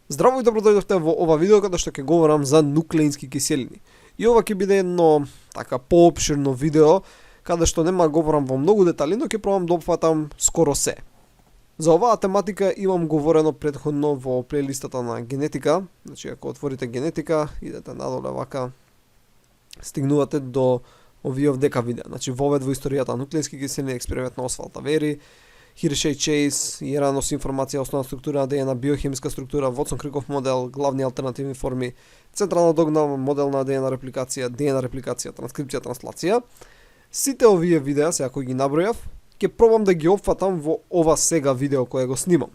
Здраво и добро дојдовте во ова видео каде што ќе говорам за нуклеински киселини. И ова ќе биде едно така поопширно видео каде што нема говорам во многу детали, но ќе пробам да опфатам скоро се. За оваа тематика имам говорено претходно во плейлистата на генетика. Значи ако отворите генетика, идете надоле вака, стигнувате до овие овдека видеа. Значи вовед во историјата на нуклеински киселини, експеримент на Освалд Авери, Хиршеј Чейс, Иранос информација, основна структура на ДНК, биохемиска структура, Вотсон-Криков модел, главни алтернативни форми, централна догма, модел на ДНК репликација, транскрипција, транслација. Сите овие видеа, сега кои ги набројав, ќе пробам да ги опфатам во ова сега видео кое го снимам.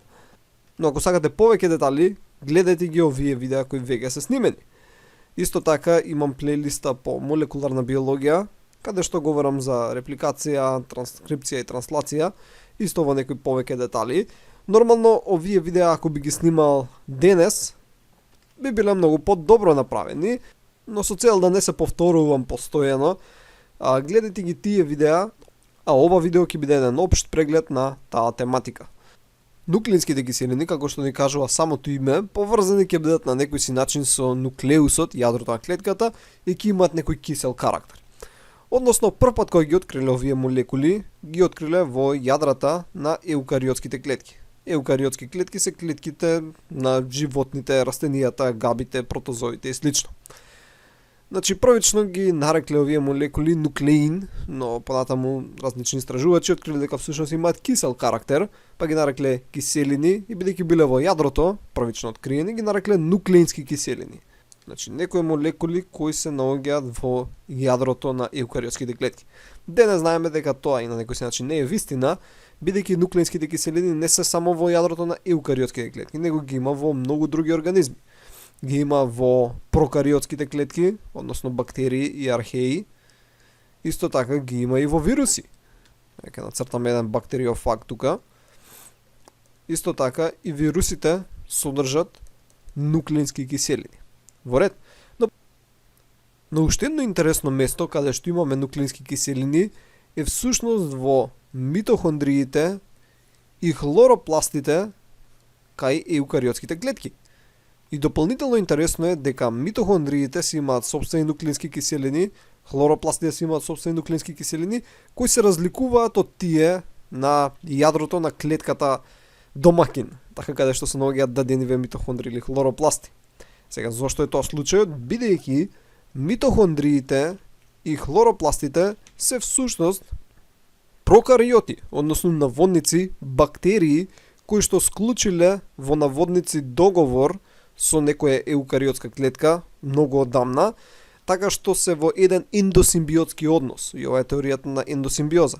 Но ако сакате повеќе детали, гледајте ги овие видеа кои веќе се снимени. Исто така имам плейлиста по молекуларна биологија, каде што говорам за репликација, транскрипција и транслација, исто во некои повеќе детали. Нормално овие видеа ако би ги снимал денес, би биле многу подобро направени, но со цел да не се повторувам постојано, гледајте ги тие видеа, а ова видео ќе биде еден општ преглед на таа тематика. Нуклеинските киселини, како што ни кажува самото име, поврзани ќе бидат на некој си начин со нуклеусот, јадрото на клетката, и ќе имаат некој кисел карактер. Односно, првпат кој ги откриле овие молекули, ги откриле во јадрата на еукариотските клетки. Еукариотски клетки се клетките на животните, растенијата, габите, протозоите и слично. Значи, првично ги нарекле овие молекули нуклеин, но понатаму различни истражувачи откриле дека всушност имаат кисел карактер, па ги нарекле киселини и бидејќи биле во јадрото, првично откриени, ги нарекле нуклеински киселини. Значи, некои молекули кои се наоѓаат во јадрото на еукариотските клетки. Денес знаеме дека тоа и на некој начин не е вистина, бидејќи нуклеинските киселини не се само во јадрото на еукариотските клетки, него ги има во многу други организми. Ги има во прокариотските клетки, односно бактерии и археи. Исто така ги има и во вируси. Ќе нацртам еден бактериофаг тука. Исто така и вирусите содржат нуклеински киселини. Во ред. Но уште едно интересно место каде што имаме нуклеински киселини е всушност во митохондриите и хлоропластите кај еукариотските клетки. И дополнително интересно е дека митохондриите си имаат сопствени нуклеински киселини, хлоропластите си имаат сопствени нуклеински киселини, кои се разликуваат од тие на јадрото на клетката домакин, така каде што се наоѓаат дадениве митохондри или хлоропласти. Сега, зошто е тоа случајот? Бидејќи митохондриите и хлоропластите се всушност прокариоти, односно наводници, бактерии, кои што склучиле во наводници договор со некоја еукариотска клетка многу одамна, така што се во еден ендосимбиотски однос. И ова е теоријата на ендосимбиоза.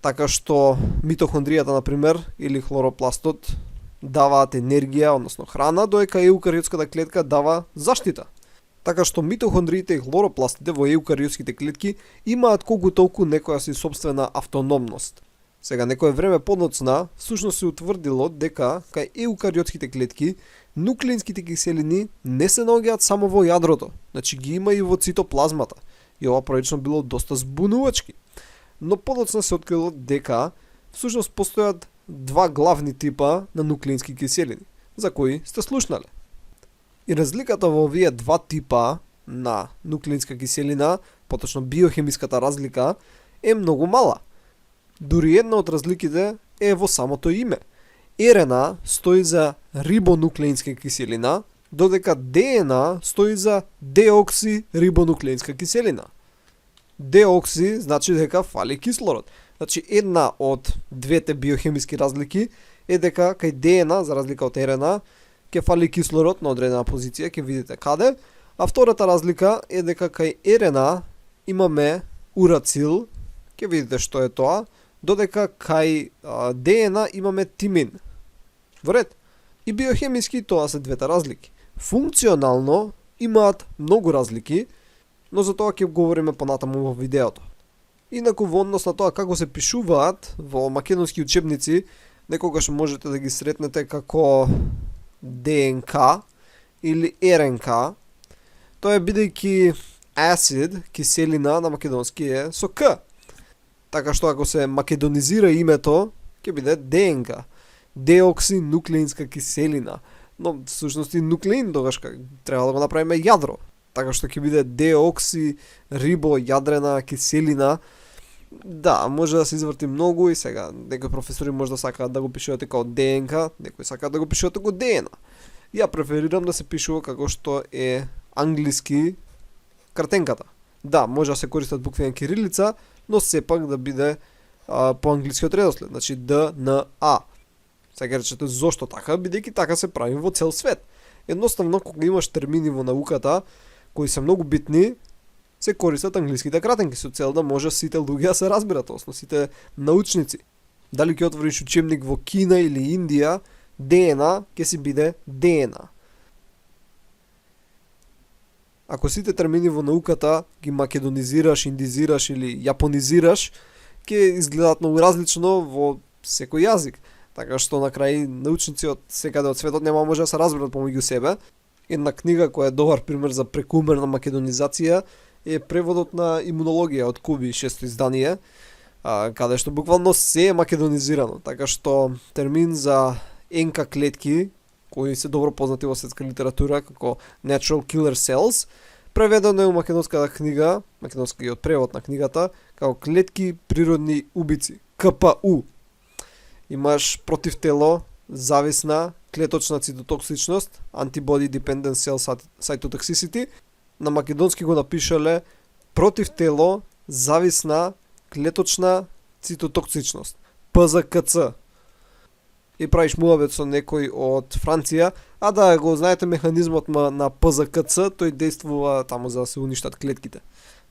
Така што митохондријата, например, или хлоропластот даваат енергија, односно храна, доека еукариотската клетка дава заштита. Така што митохондриите и хлоропластите во еукариотските клетки имаат колку толку некоја си собствена автономност. Сега, некое време подоцна, всушност се утврдило дека кај еукариотските клетки нуклеинските киселини не се наоѓаат само во јадрото, значи ги има и во цитоплазмата. И ова првично било доста збунувачки. Но подоцна се открило дека всушност постојат два главни типа на нуклеински киселини, за кои сте слушнале. И разликата во овие два типа на нуклеинска киселина, поточно биохемиската разлика, е многу мала. Дури една од разликите е во самото име. РНА стои за рибонуклеинска киселина, додека ДНА стои за деоксирибонуклеинска киселина. Деокси значи дека фали кислород. Значи една од двете биохемиски разлики е дека кај ДНА, за разлика од РНА, ќе фали кислород на одредена позиција, ќе видите каде, а втората разлика е дека кај РНА имаме урацил, ќе видите што е тоа, додека кај ДНА имаме тимин. Во ред. И биохемиски тоа се двете разлики. Функционално имаат многу разлики, но за тоа ќе говориме понатаму во видеото. Инаку во однос на тоа како се пишуваат во македонски учебници, некогаш можете да ги сретнете како ДНК или РНК. Тоа е бидејќи acid, киселина на македонски е со К. Така што ако се македонизира името, ќе биде ДНК. Деоксинуклеинска киселина. но всушност и нуклеин тогаш треба да го направиме јадро, така што ќе биде деокси рибојадрена киселина. Да, може да се изврти многу и сега некои професори може да сакаат да го пишуваат како ДНК, некои сакаат да го пишуваат како ДНА. Ја преферирам да се пишува како што е англиски кратенката. Да, може да се користат букви на кирилица, но сепак да биде по англискиот редослед, значи Д, Н, А. Сега речете зошто така, бидејќи така се прави во цел свет. Едноставно, кога имаш термини во науката кои се многу битни, се користат англиските кратенки со цел да може сите луѓе да се разберат, односно сите научници. Дали ќе отвориш учебник во Кина или Индија, ДНА ќе си биде ДНА. Ако сите термини во науката ги македонизираш, индизираш или јапонизираш, ќе изгледаат многу различно во секој јазик. Така што на крај научници од секаде од светот нема може да се разберат помеѓу себе. Една книга која е добар пример за прекумерна македонизација е преводот на имунологија од Куби, 6-то издание, каде што буквално се е македонизирано. Така што термин за НК клетки, кои се добро познати во светска литература како Natural Killer Cells, преведено е у македонската книга, македонскиот превод на книгата, како клетки природни убици, КПУ. Имаш противтело, зависна, клеточна цитотоксичност, Antibody Dependent Cell Cytotoxicity. На македонски го напишале противтело, зависна, клеточна цитотоксичност, ПЗКЦ. И правиш муабет со некој од Франција, а да го знаете механизмот на ПЗКЦ, тој действува таму за да се уништат клетките.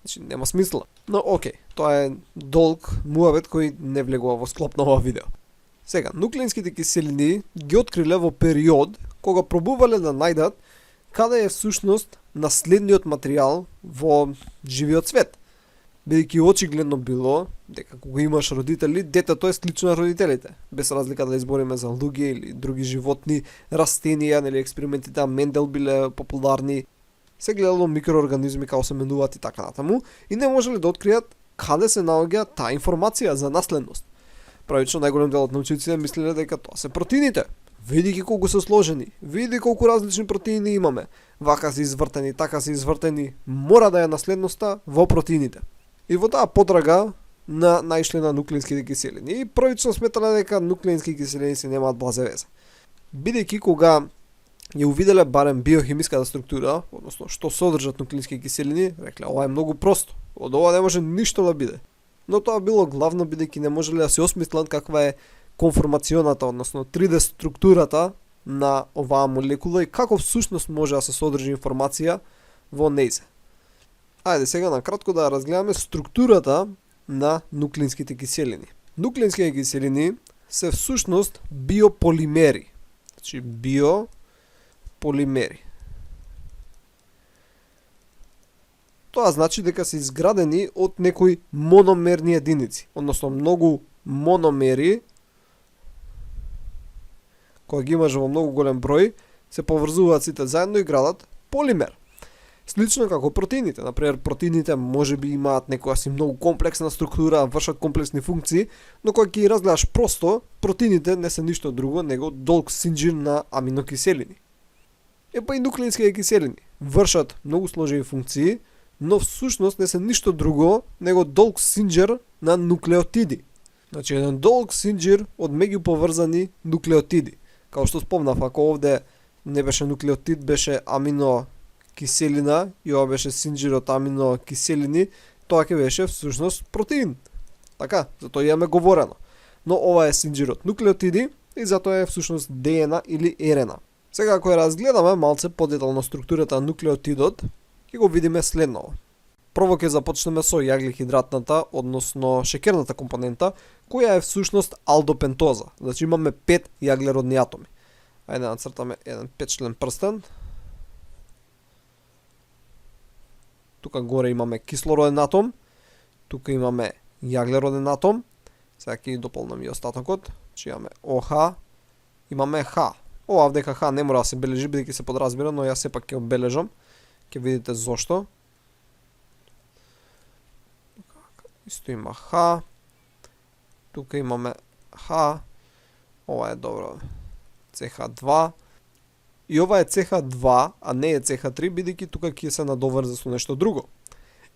Значи нема смисла. Но окей, тоа е долг муабет кој не влегува во склоп на ова видео. Сега, нуклеинските киселини ги откриле во период кога пробувале да најдат каде е всушност наследниот материјал во живиот свет. Бидејќи очигледно било дека кога имаш родители, детето е слично на родителите, без разлика да избориме за луѓе или други животни, растенија, нели експериментите на Мендел биле популарни. Се гледало микроорганизми како се менуваат и така натаму и не можеле да откријат каде се наоѓа таа информација за наследност. Правично најголем дел од научниците мислеле дека тоа се протеините. Види колку се сложени, види колку различни протеини имаме. Вака се извртени, така се извртени, мора да е наследноста во протеините. И во таа потрага наишле на нуклеинските киселини. И првично сметале дека нуклеински киселини се немаат блазе везе. Бидејќи кога ја увиделе барем биохимиската структура, односно што содржат нуклеински киселини, рекле ова е многу просто. Од ова не може ништо да биде. Но тоа било главно бидејќи не можеле да се осмислат каква е конформационата, односно 3D структурата на оваа молекула и како всушност може да се содржи информација во нејзе. Ајде сега накратко да разгледаме структурата на нуклеинските киселини. Нуклеинските киселини се всушност биополимери. Значи биополимери. Тоа значи дека се изградени од некои мономерни единици, односно многу мономери кои ги имаш во многу голем број, се поврзуваат сите заедно и градат полимер. Слично како протеините. Например, протеините можеби имаат некоја си многу комплексна структура, вршат комплексни функции, но кога ги разгледаш просто, протеините не се ништо друго него долг синџир на аминокиселини. Епа и нуклеинските киселини вршат многу сложени функции, но всушност не се ништо друго него долг синџир на нуклеотиди. Значи еден долг синџир од меѓу поврзани нуклеотиди. Као што спомнав, ако овде не беше нуклеотид, беше аминокиселина и ова беше синџир од аминокиселини, тоа ќе беше всушност протеин. Така, затоа имаме говорено. Но ова е синџир од нуклеотиди и затоа е всушност ДНА или РНА. Сега ако ја разгледаме малце подетално структурата на нуклеотидот, ќе го видиме следново. Прво ќе започнеме со јаглихидратната, односно шекерната компонента, која е всушност алдопентоза. Значи имаме 5 јаглеродни атоми. Ајде да нацртаме еден 5-член прстен. Тука горе имаме кислороден атом, тука имаме јаглероден атом. Сега ќе дополнам и остатокот. Значи имаме ОХ, имаме Х. Ова вдека Х не мора да се бележи, бидејќи се подразбира, но јас сепак ќе обележам. Ќе видите зошто. Исто има Х. Тука имаме Х. Ова е добро. CH2. И ова е CH2, а не е CH3, бидејќи тука ќе се надоврзе со нешто друго.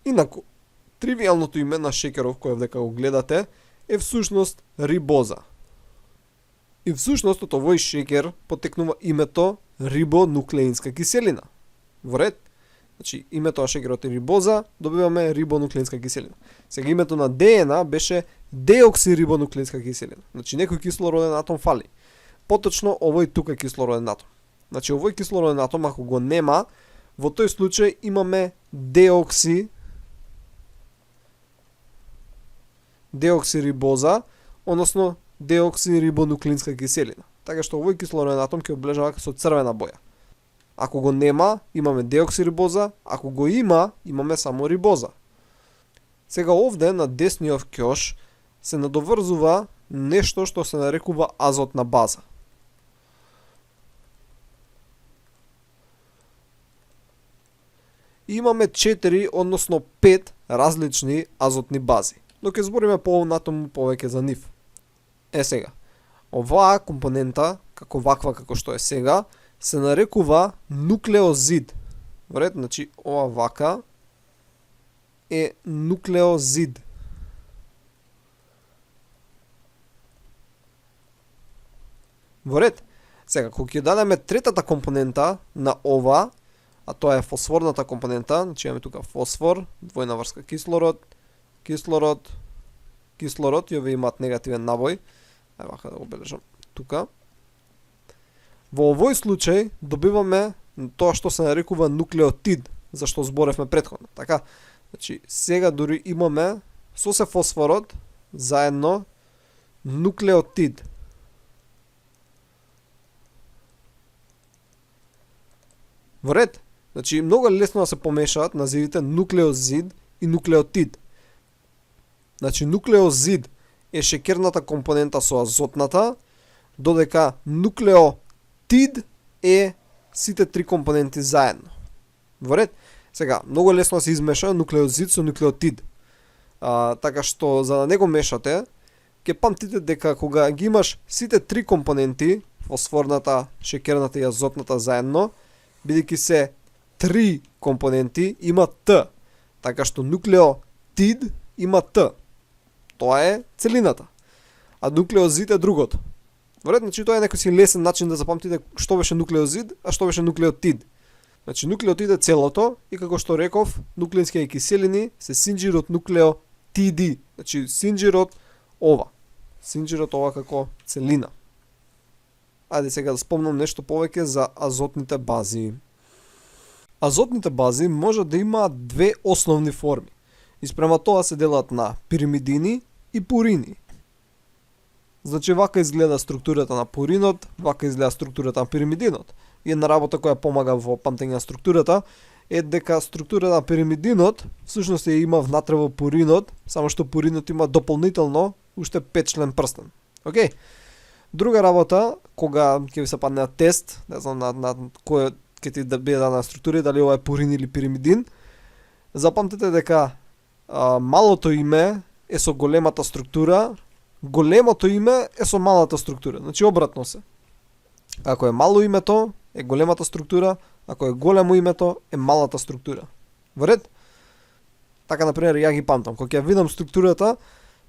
Инаку, тривијалното име на шеќеров кој дека го гледате е всушност рибоза. И всушност од овој шеќер потекнува името рибонуклеинска киселина. Во ред? Значи, името на шеќерот е рибоза, добиваме рибонуклеинска киселина. Сега името на ДНА беше деоксирибонуклеинска киселина. Значи, некој кислороден атом фали. Поточно, овој тука кислороден атом. Значи, овој кислороден атом, ако го нема, во тој случај имаме деоксирибоза, односно деоксирибонуклеинска киселина. Така што овој кислороден атом ќе облежава со црвена боја. Ако го нема, имаме деоксирибоза, ако го има, имаме само рибоза. Сега овде на десниот ќош се надоврзува нешто што се нарекува азотна база. И имаме 4, односно 5 различни азотни бази. Но ќе збориме понатаму повеќе за нив. Сега, оваа компонента, како ваква како што е сега, се нарекува нуклеозид. Во ред, значи ова вака е нуклеозид. Во ред. Сега, кога ќе дадеме третата компонента на ова, а тоа е фосфорната компонента, значи имаме тука фосфор, двојна врска кислород, кислород, и овие имаат негативен набој. Ај вака да го бележам тука. Во овој случај добиваме тоа што се нарекува нуклеотид, за што зборевме претходно. Така, значи сега дури имаме со се фосфорот заедно нуклеотид. Во ред? Значи многу лесно да се помешаат називите нуклеозид и нуклеотид. Значи нуклеозид е шеќерната компонента со азотната, додека нуклеотид е сите три компоненти заедно. Во ред? Сега, многу лесно се измеша нуклеозид со нуклеотид. Така што за да не го мешате, ќе памтите дека кога ги имаш сите три компоненти, фосфорната, шеќерната и азотната заедно, бидејќи се три компоненти, има Т. Така што нуклеотид има Т. Тоа е целината. А нуклеозид е другото. Веројатно, значи тоа е некој си лесен начин да запамтите што беше нуклеозид, а што беше нуклеотид. Значи нуклеотид е целото и како што реков, нуклеинските киселини се синџир од нуклеотиди. Значи синџир од ова. Синџир од ова како целина. Ајде сега да спомнам нешто повеќе за азотните бази. Азотните бази може да имаат две основни форми. И спрема тоа се делат на пиримидини и пурини. Значи вака изгледа структурата на пуринот, вака изгледа структурата на пиримидинот. И една работа која помага во памтење на структурата е дека структурата на пиримидинот всушност ја има внатре во пуринот, само што пуринот има дополнително уште 5-член прстен. Океј? Друга работа, кога ќе ви се падне на тест, не знам на кој ќе ти да биде дадена структура, дали ова е пурин или пиримидин, запамтете дека малото име е со големата структура, големото име е со малата структура. Значи обратно се. Ако е мало името, е големата структура, ако е големо името, е малата структура. Во ред? Така, например, ја ги памтам. Кога ќе видам структурата,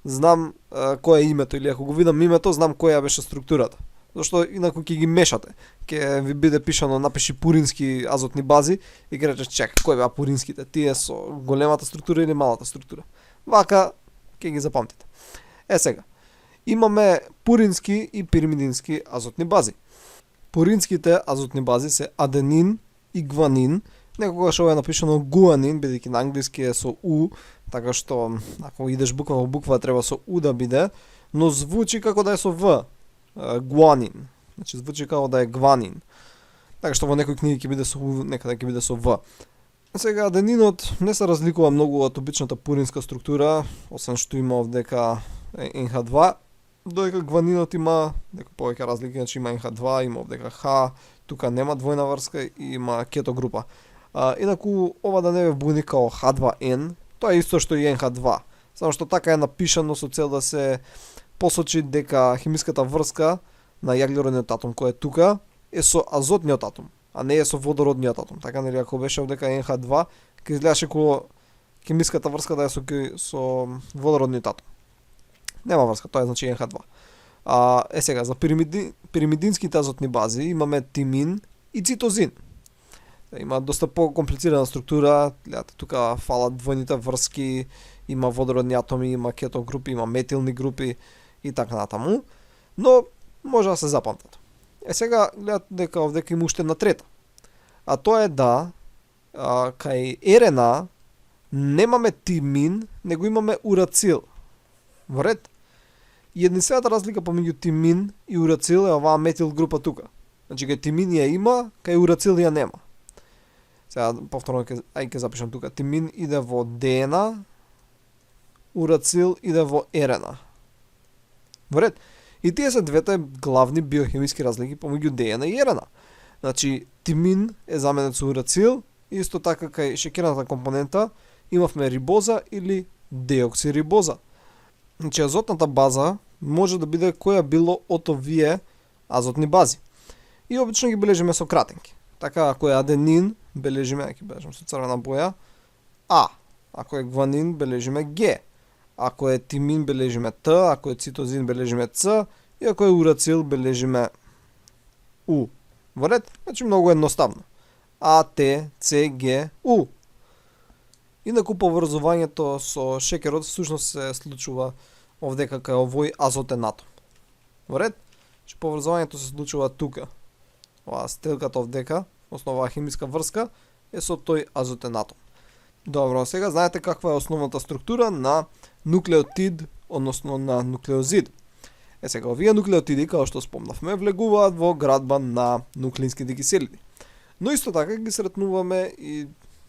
знам кој е името, или ако го видам името, знам која беше структурата. Зашто инаку ќе ги мешате. Ќе ви биде пишано напиши пурински азотни бази и ќе речеш чек, кој беа пуринските? Тие со големата структура или малата структура? Вака ќе ги запамтите. Сега, имаме пурински и пиримидински азотни бази. Пуринските азотни бази се аденин и гванин. Некогаш ова е напишано гуанин, бидејќи на англиски е со у, така што ако идеш буква во буква треба со у да биде, но звучи како да е со в. Гуанин. Значи звучи како да е гванин. Така што во некои книги ќе биде со у, некаде ќе биде со в. Сега аденинот не се разликува многу од обичната пуринска структура, освен што има овдека NH2, додека гванинот има некои повеќе разлики, значи има NH2, има овдека H, тука нема двојна врска и има кето група. Инаку ова да не ве буни као H2N, тоа е исто што и NH2, само што така е напишано со цел да се посочи дека хемиската врска на јаглеродниот атом кој е тука е со азотниот атом, а не е со водородниот атом. Така нели ако беше овдека NH2, ќе изгледаше како хемиската врска да е со водородниот атом. Нема врска, тоа е значи NH2. Сега за пиримидинските азотни бази имаме тимин и цитозин. Има доста по-комплицирана структура, гледате тука фалат двојните врски, има водородни атоми, има кетогрупи, има метилни групи и така натаму, но може да се запамтат. Сега гледате дека овдека има уште една трета. А тоа е да кај РНА немаме тимин, него имаме урацил. Во ред? И единствената разлика помеѓу тимин и урацил е оваа метил група тука. Значи кај тимин ја има, кај урацил ја нема. Сега повторно ќе запишам тука. Тимин иде во ДНА, урацил иде во РНА. Во ред? И тие се двете главни биохемиски разлики помеѓу ДНА и РНА. Значи тимин е заменет со урацил, исто така кај шеќерната компонента имавме рибоза или деоксирибоза. Значи азотната база може да биде која било од овие азотни бази. И обично ги бележиме со кратенки. Така ако е аденин, бележиме, ќе бележам со црвена боја, А. Ако е гванин, бележиме Г. Ако е тимин, бележиме Т, ако е цитозин, бележиме Ц, и ако е урацил, бележиме У. Во ред? Значи многу едноставно. А, Т, Ц, Г, У. Инаку поврзувањето со шеќерот всушност се случува овдека кај овој азотен атом. Во ред? Че поврзувањето се случува тука. Оваа стрелката овдека, основа хемиска врска, е со тој азотен атом. Добро, сега знаете каква е основната структура на нуклеотид, односно на нуклеозид. Сега овие нуклеотиди, како што спомнавме, влегуваат во градба на нуклеинските киселини. Но исто така ги сретнуваме и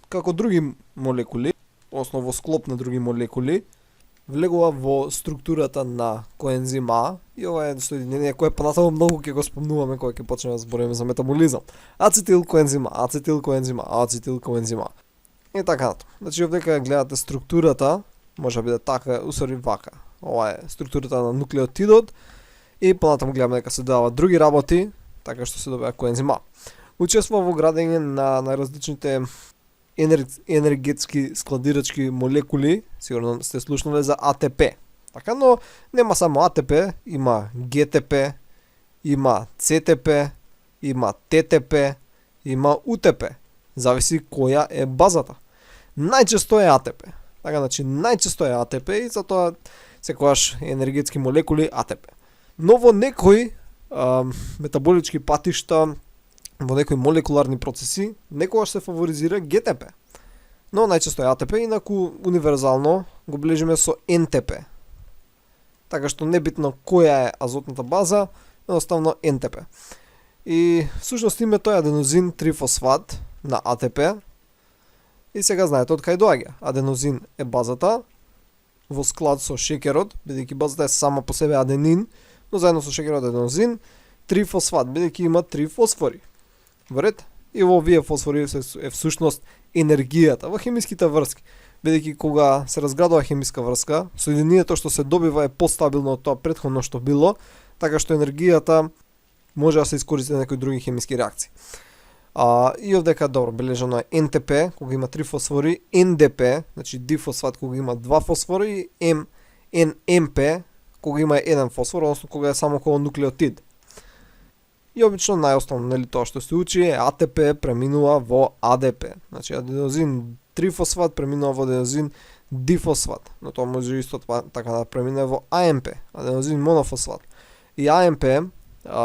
како други молекули, односно во склоп на други молекули, влегува во структурата на коензим А, и ова е соединение кое понатаму многу ќе го спомнуваме кога ќе почнеме да збориме за метаболизам. Ацетилкоензим А, ацетилкоензим А, ацетилкоензим А. И така натаму. Значи овдека гледате структурата, може да биде така, усори вака. Ова е структурата на нуклеотидот и понатаму гледаме дека се дава други работи, така што се добива коензим А. Учествува во градење на различните енергетски складирачки молекули, сигурно сте слушнале за АТП. Така, но нема само АТП, има ГТП, има ЦТП, има ТТП, има УТП. Зависи која е базата. Најчесто е АТП. Така, значи најчесто е АТП и затоа секогаш енергетски молекули АТП. Но во некои метаболички патишта, во некои молекуларни процеси, некогаш се фаворизира ГТП. Но најчесто е АТП, инаку универзално го бележиме со НТП. Така што небитно која е азотната база, едноставно НТП. И всушност името е аденозин трифосфат на АТП. И сега знаете од кај доаѓа. Аденозин е базата во склад со шеќерот, бидејќи базата е сама по себе аденин, но заедно со шеќерот аденозин трифосфат, бидејќи има 3 фосфори. Во ред? И во овие фосфори е всушност енергијата во хемиските врски. Бидејќи кога се разградува хемиска врска, соединението што се добива е постабилно од тоа претходно што било, така што енергијата може да се искористи на некои други хемиски реакции. И овдека добро бележано е НТП кога има 3 фосфори, НДП, значи дифосфат кога има 2 фосфори, и НМП кога има 1 фосфор, односно кога е само како нуклеотид. И обично најосновно нели тоа што се учи е АТП преминува во АДП. Значи аденозин трифосфат преминува во аденозин дифосфат, но тоа може исто така да премине во АМП, аденозин монофосфат. И АМП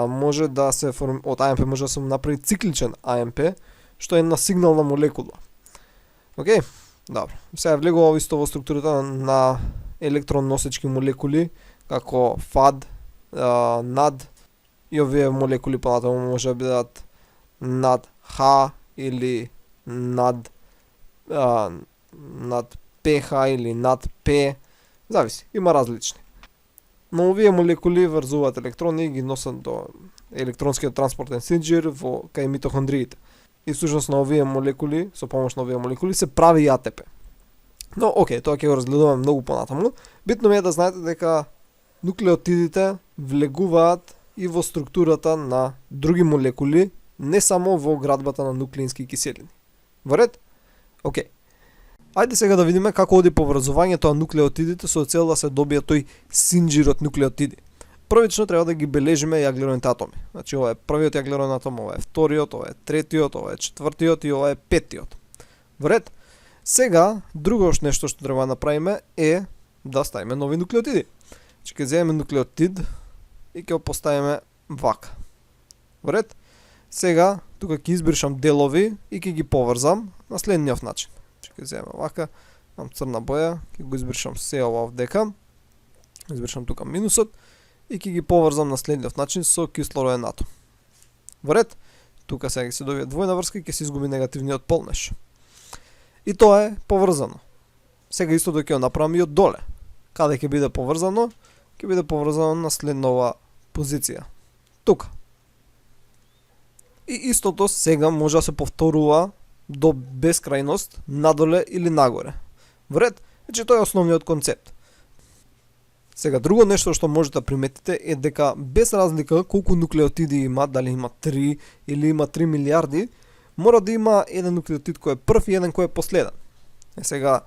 може да се од АМП може да се направи цикличен АМП, што е една сигнална молекула. Океј? Добро. Сега влегува исто во структурата на електронносечки молекули, како ФАД, НАД, и овие молекули понатаму може да бидат над Х или над ПХ или над П, зависи, има различни. Но овие молекули врзуваат електрони и ги носат до електронскиот транспортен синџир во кај митохондриите. И всушност на овие молекули, со помош на овие молекули се прави и АТП. Но океј, тоа ќе го разгледуваме многу понатаму. Битно е да знаете дека нуклеотидите влегуваат и во структурата на други молекули не само во градбата на нуклеински киселини. Во ред? Океј. Ајде сега да видиме како оди поврзувањето на нуклеотидите со цел да се добие тој синџир од нуклеотиди. Првично треба да ги бележиме јаглероните атоми. Значи ова е првиот јаглерон атом, ова е вториот, ова е третиот, ова е четвртиот и ова е петтиот. Во ред? Сега друго нешто што треба да направиме е да ставиме нови нуклеотиди. Значи ќе земеме нуклеотид и ќе го поставиме вака. Во ред? Сега тука ќе избришам делови и ќе ги поврзам на следниот начин. Значи ќе земеме вака, имам црна боја, ќе го избришам се ова овдека. Избришам тука минусот и ќе ги поврзам на следниот начин со кислороден атом. Во ред? Тука сега ќе се добие двојна врска и ќе се изгуби негативниот полнеж. И тоа е поврзано. Сега истото ќе го направам и од доле. Каде ќе биде поврзано? Ќе биде поврзано на следнова позиција. Тука. И истото сега може да се повторува до бескрајност, надоле или нагоре. Во ред? Значи тоа е основниот концепт. Сега друго нешто што можете да приметите е дека без разлика колку нуклеотиди има, дали има 3 или има 3 милиарди, мора да има еден нуклеотид кој е прв и еден кој е последен. Сега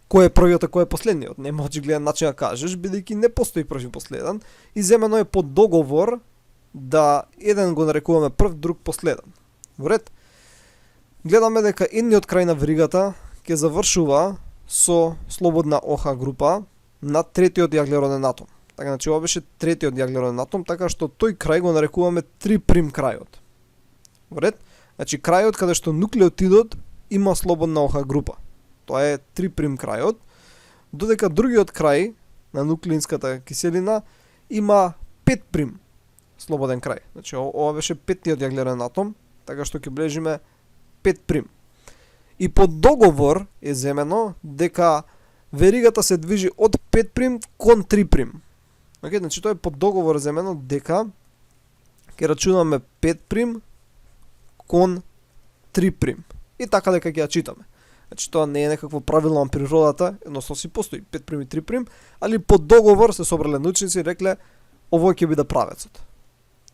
кој е првиот и кој е последниот? Нема очигледен начин да кажеш, бидејќи не постои прв и последен и земено е по договор да еден го нарекуваме прв, друг последен. Во ред? Гледаме дека едниот крај на веригата ќе завршува со слободна ОХ група на третиот јаглероден атом. Така, значи ова беше третиот јаглероден атом, така што тој крај го нарекуваме 3' крајот. Во ред? Значи крајот каде што нуклеотидот има слободна ОХ група. Тоа е 3' крајот, додека другиот крај на нуклеинската киселина има 5' слободен крај. Значи ова беше петтиот јаглероден атом, така што ќе бележиме 5'. И по договор е земено дека веригата се движи од 5' кон 3'. Океј, значи тоа е по договор земено дека ќе рачунаме 5' кон 3'. И така дека ќе ја читаме. Значи тоа не е некакво правило на природата, едноставно си постои 5' и 3', али по договор се собрале научници и рекле овој ќе биде правецот.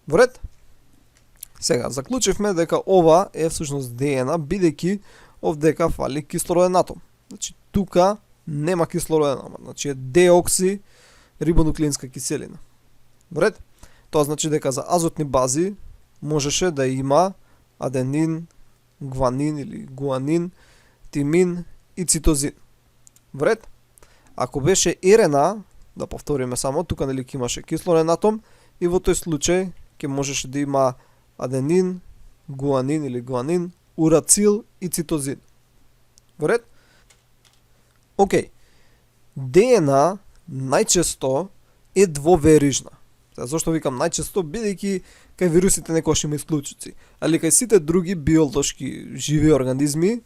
Во ред? Сега заклучивме дека ова е всушност ДНА, бидејќи овдека фали кислороден атом. Значи тука нема кислороден атом, значи е деокси рибонуклеинска киселина. Во ред? Тоа значи дека за азотни бази можеше да има аденин, гванин или гуанин, тимин и цитозин. Во ред? Ако беше РНА, да повториме само, тука нели ќе имаше кислороден атом и во тој случај ќе можеше да има аденин, гуанин или гуанин, урацил и цитозин. Во ред? Океј. ДНА најчесто е двоверижна. Зошто викам најчесто? Бидејќи кај вирусите некогаш има исклучици, али кај сите други биолошки живи организми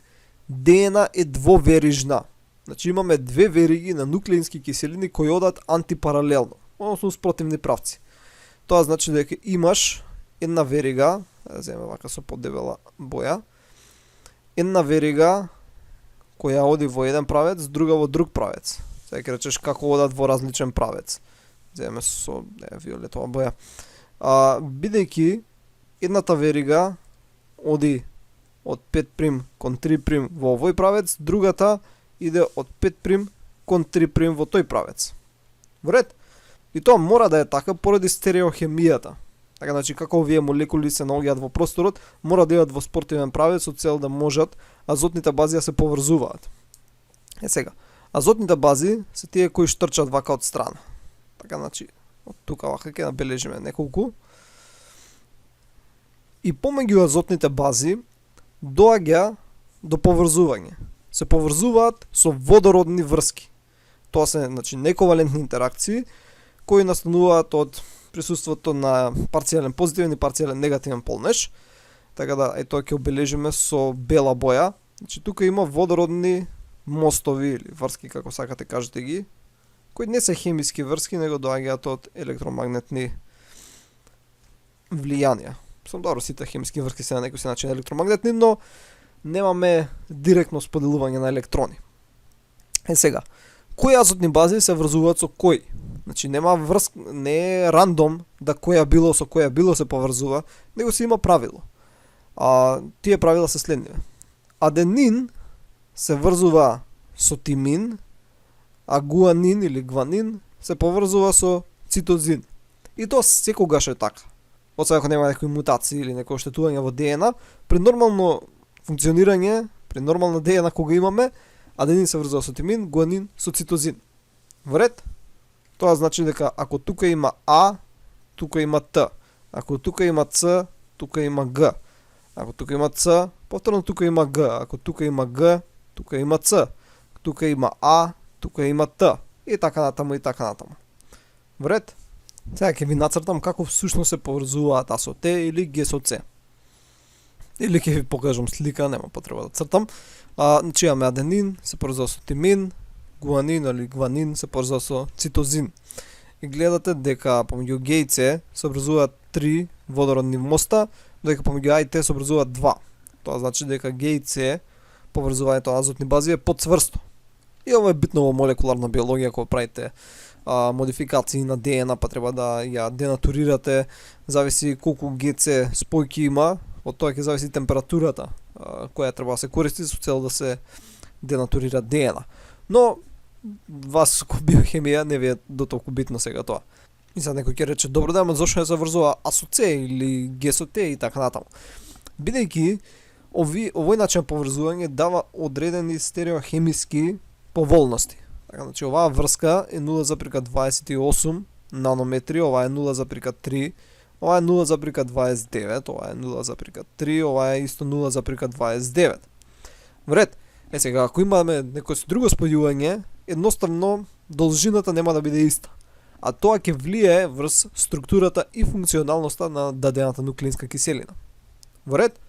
ДНА е двоверижна. Значи имаме две вериги на нуклеински киселини кои одат антипаралелно, односно спротивни правци. Тоа значи дека имаш една верига, да земе вака со подебела боја, една верига која оди во еден правец, друга во друг правец. Сега ќе речеш како одат во различен правец. Земе со виолетова боја. Бидејќи едната верига оди од 5' кон 3' во овој правец, другата иде од 5' кон 3' во тој правец. Во ред? И тоа мора да е така поради стереохемијата. Така, значи, како овие молекули се наоѓаат во просторот, мора да идат во спротивен правец со цел да можат азотните бази да се поврзуваат. Сега, азотните бази се тие кои штрчат вака од страна. Така, значи, од тука вака ќе набележиме неколку. И помеѓу азотните бази доаѓа до поврзување. Се поврзуваат со водородни врски. Тоа се, значи, нековалентни интеракции кои настануваат од присуството на парцијален позитивен и парцијален негативен полнеж. Така да, тоа ќе обележиме со бела боја. Значи, тука има водородни мостови или врски, како сакате кажете ги, кои не се хемиски врски, него доаѓаат од електромагнетни влијанија. Сум добро, сите хемиски врски се на некој начин електромагнетни, но немаме директно споделување на електрони. Сега, кои азотни бази се врзуваат со кои? Значи нема не е рандом да која било со која било се поврзува, него се има правило. Тие правила се следниве. Аденин се врзува со тимин, а гуанин или гванин се поврзува со цитозин. И тоа секогаш е така. Освен ако нема некои мутации или некој оштетување во ДНА, при нормално функционирање, при нормална ДНА кога имаме, аденин се врзува со тимин, гуанин со цитозин. Во ред? Тоа значи дека ако тука има А, тука има Т. Ако тука има Ц, тука има Г. Ако тука има Ц, повторно тука има Г. Ако тука има Г, тука има Ц. Тука има А, тука има Т. И така натаму, и така натаму. Во ред? Сега ќе ви нацртам како всушност се поврзуваат А со Т или Г со Ц. Или ќе ви покажам слика, нема потреба да цртам. Значи имаме аденин, се поврзува со тимин, гуанин или гванин се поврзува со цитозин. И гледате дека помеѓу Г и С се образуваат 3 водородни моста, додека помеѓу А и Т се образуваат 2. Тоа значи дека Г и С поврзувањето на азотни бази е подцврсто. И ова е битно во молекуларна биологија кога правите модификации на ДНА, па треба да ја денатурирате, зависи колку ГЦ спојки има, од тоа ќе зависи температурата која треба да се користи со цел да се денатурира ДНА. Но вас ко биохемија не ви е до толку битно сега тоа. И сега некој ќе рече, добро да, ама зошто не се врзува А со С или Г со Т и така натаму. Бидејќи овој начин поврзување дава одредени стереохемиски поволности. Така, значи оваа врска е 0,28 нанометри, ова е 0,3, ова е 0,29, ова е 0,3, ова е исто 0,29. Вред, сега ако имаме некој друго спојување, едноставно должината нема да биде иста. А тоа ќе влие врз структурата и функционалноста на дадената нуклеинска киселина. Во ред?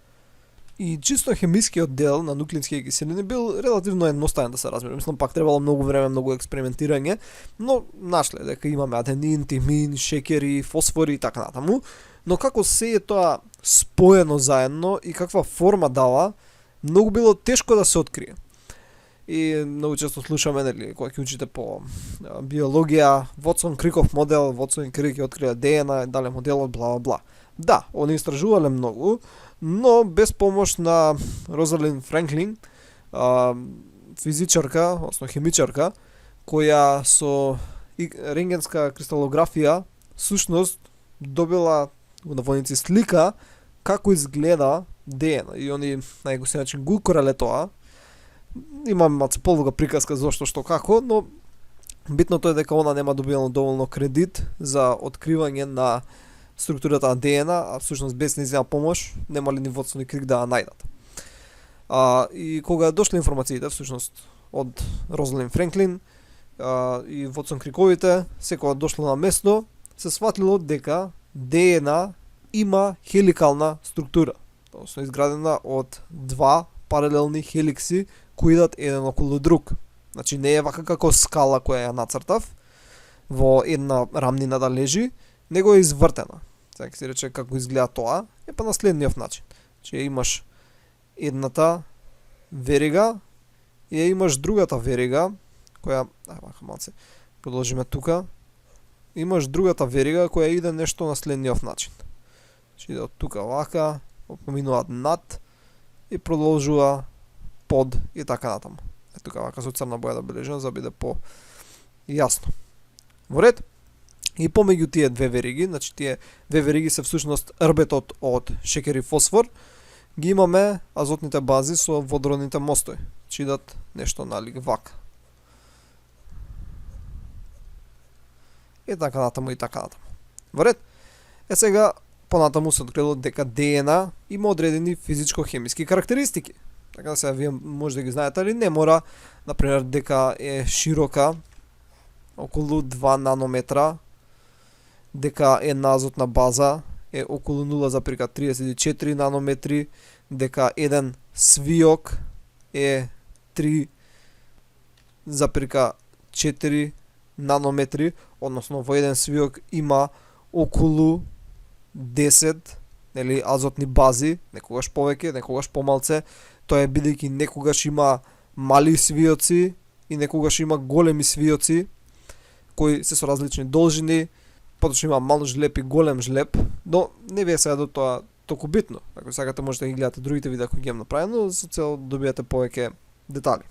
И чисто хемискиот дел на нуклеински киселини бил релативно едноставен да се разбере. Мислам, пак требало многу време, многу експериментирање, но нашле дека имаме аденин, тимин, шекери, фосфори и така натаму. Но како се е тоа споено заедно и каква форма дава, многу било тешко да се открие. И многу често слушаме, нели, кога ќе учите по биологија, Вотсон-Криков модел, Вотсон и Крик ја открија ДНА, дале моделот, бла бла бла. Да, они истражувале многу, но без помош на Розалинд Франклин, физичарка, односно химичарка, која со рентгенска кристалографија всушност добила на војници слика како изгледа ДНА. И они на некој начин го укорале тоа. Имам малце полуга приказка зошто, што, како, но битното е дека она нема добилно доволно кредит за откривање на структурата на ДНА, а всушност без нејзина помош немали ни Вотсон и Крик да ја најдат. И кога дошле информациите всушност од Розалинд Франклин и Вотсон Криковите, секоја дошло на место, се сватлило дека ДНА има хеликална структура, односно изградена од два паралелни хеликси кои идат еден околу друг. Значи не е вака како скала која ја нацртав во една рамнина да лежи, него е извртена. Сега ќе се рече како изгледа тоа, е па на следниот начин. Че имаш едната верига и имаш другата верига, која, вака малце, продолжиме тука. Имаш другата верига која иде нешто на следниот начин. Че иде од тука вака, поминуваат над и продолжува под и така натаму. Е тука вака со црна боја да бележам за да биде по јасно. Во ред? И помеѓу тие две вериги, значи тие две вериги се всушност рбетот од шекер и фосфор, ги имаме азотните бази со водородните мостови, че идат нешто налик вака. И така натаму, и така натаму. Во ред? Сега понатаму се открило дека ДНА има одредени физичко-хемиски карактеристики. Така да сега вие може да ги знаете, али не мора, например, дека е широка, околу 2 нанометра, дека една азотна база е околу 0,34 нанометри, дека еден свиок е 3,4 нанометри, односно во еден свиок има околу 10 нели, азотни бази, некогаш повеќе, некогаш помалце. Тоа е бидејќи некогаш има мали свиоци и некогаш има големи свиоци кои се со различни должини, поточно има мал жлеб и голем жлеб, но не ви е сега до тоа толку битно. Ако сакате можете да ги гледате другите видеа кои ги имам направено, за цел добиете повеќе детали.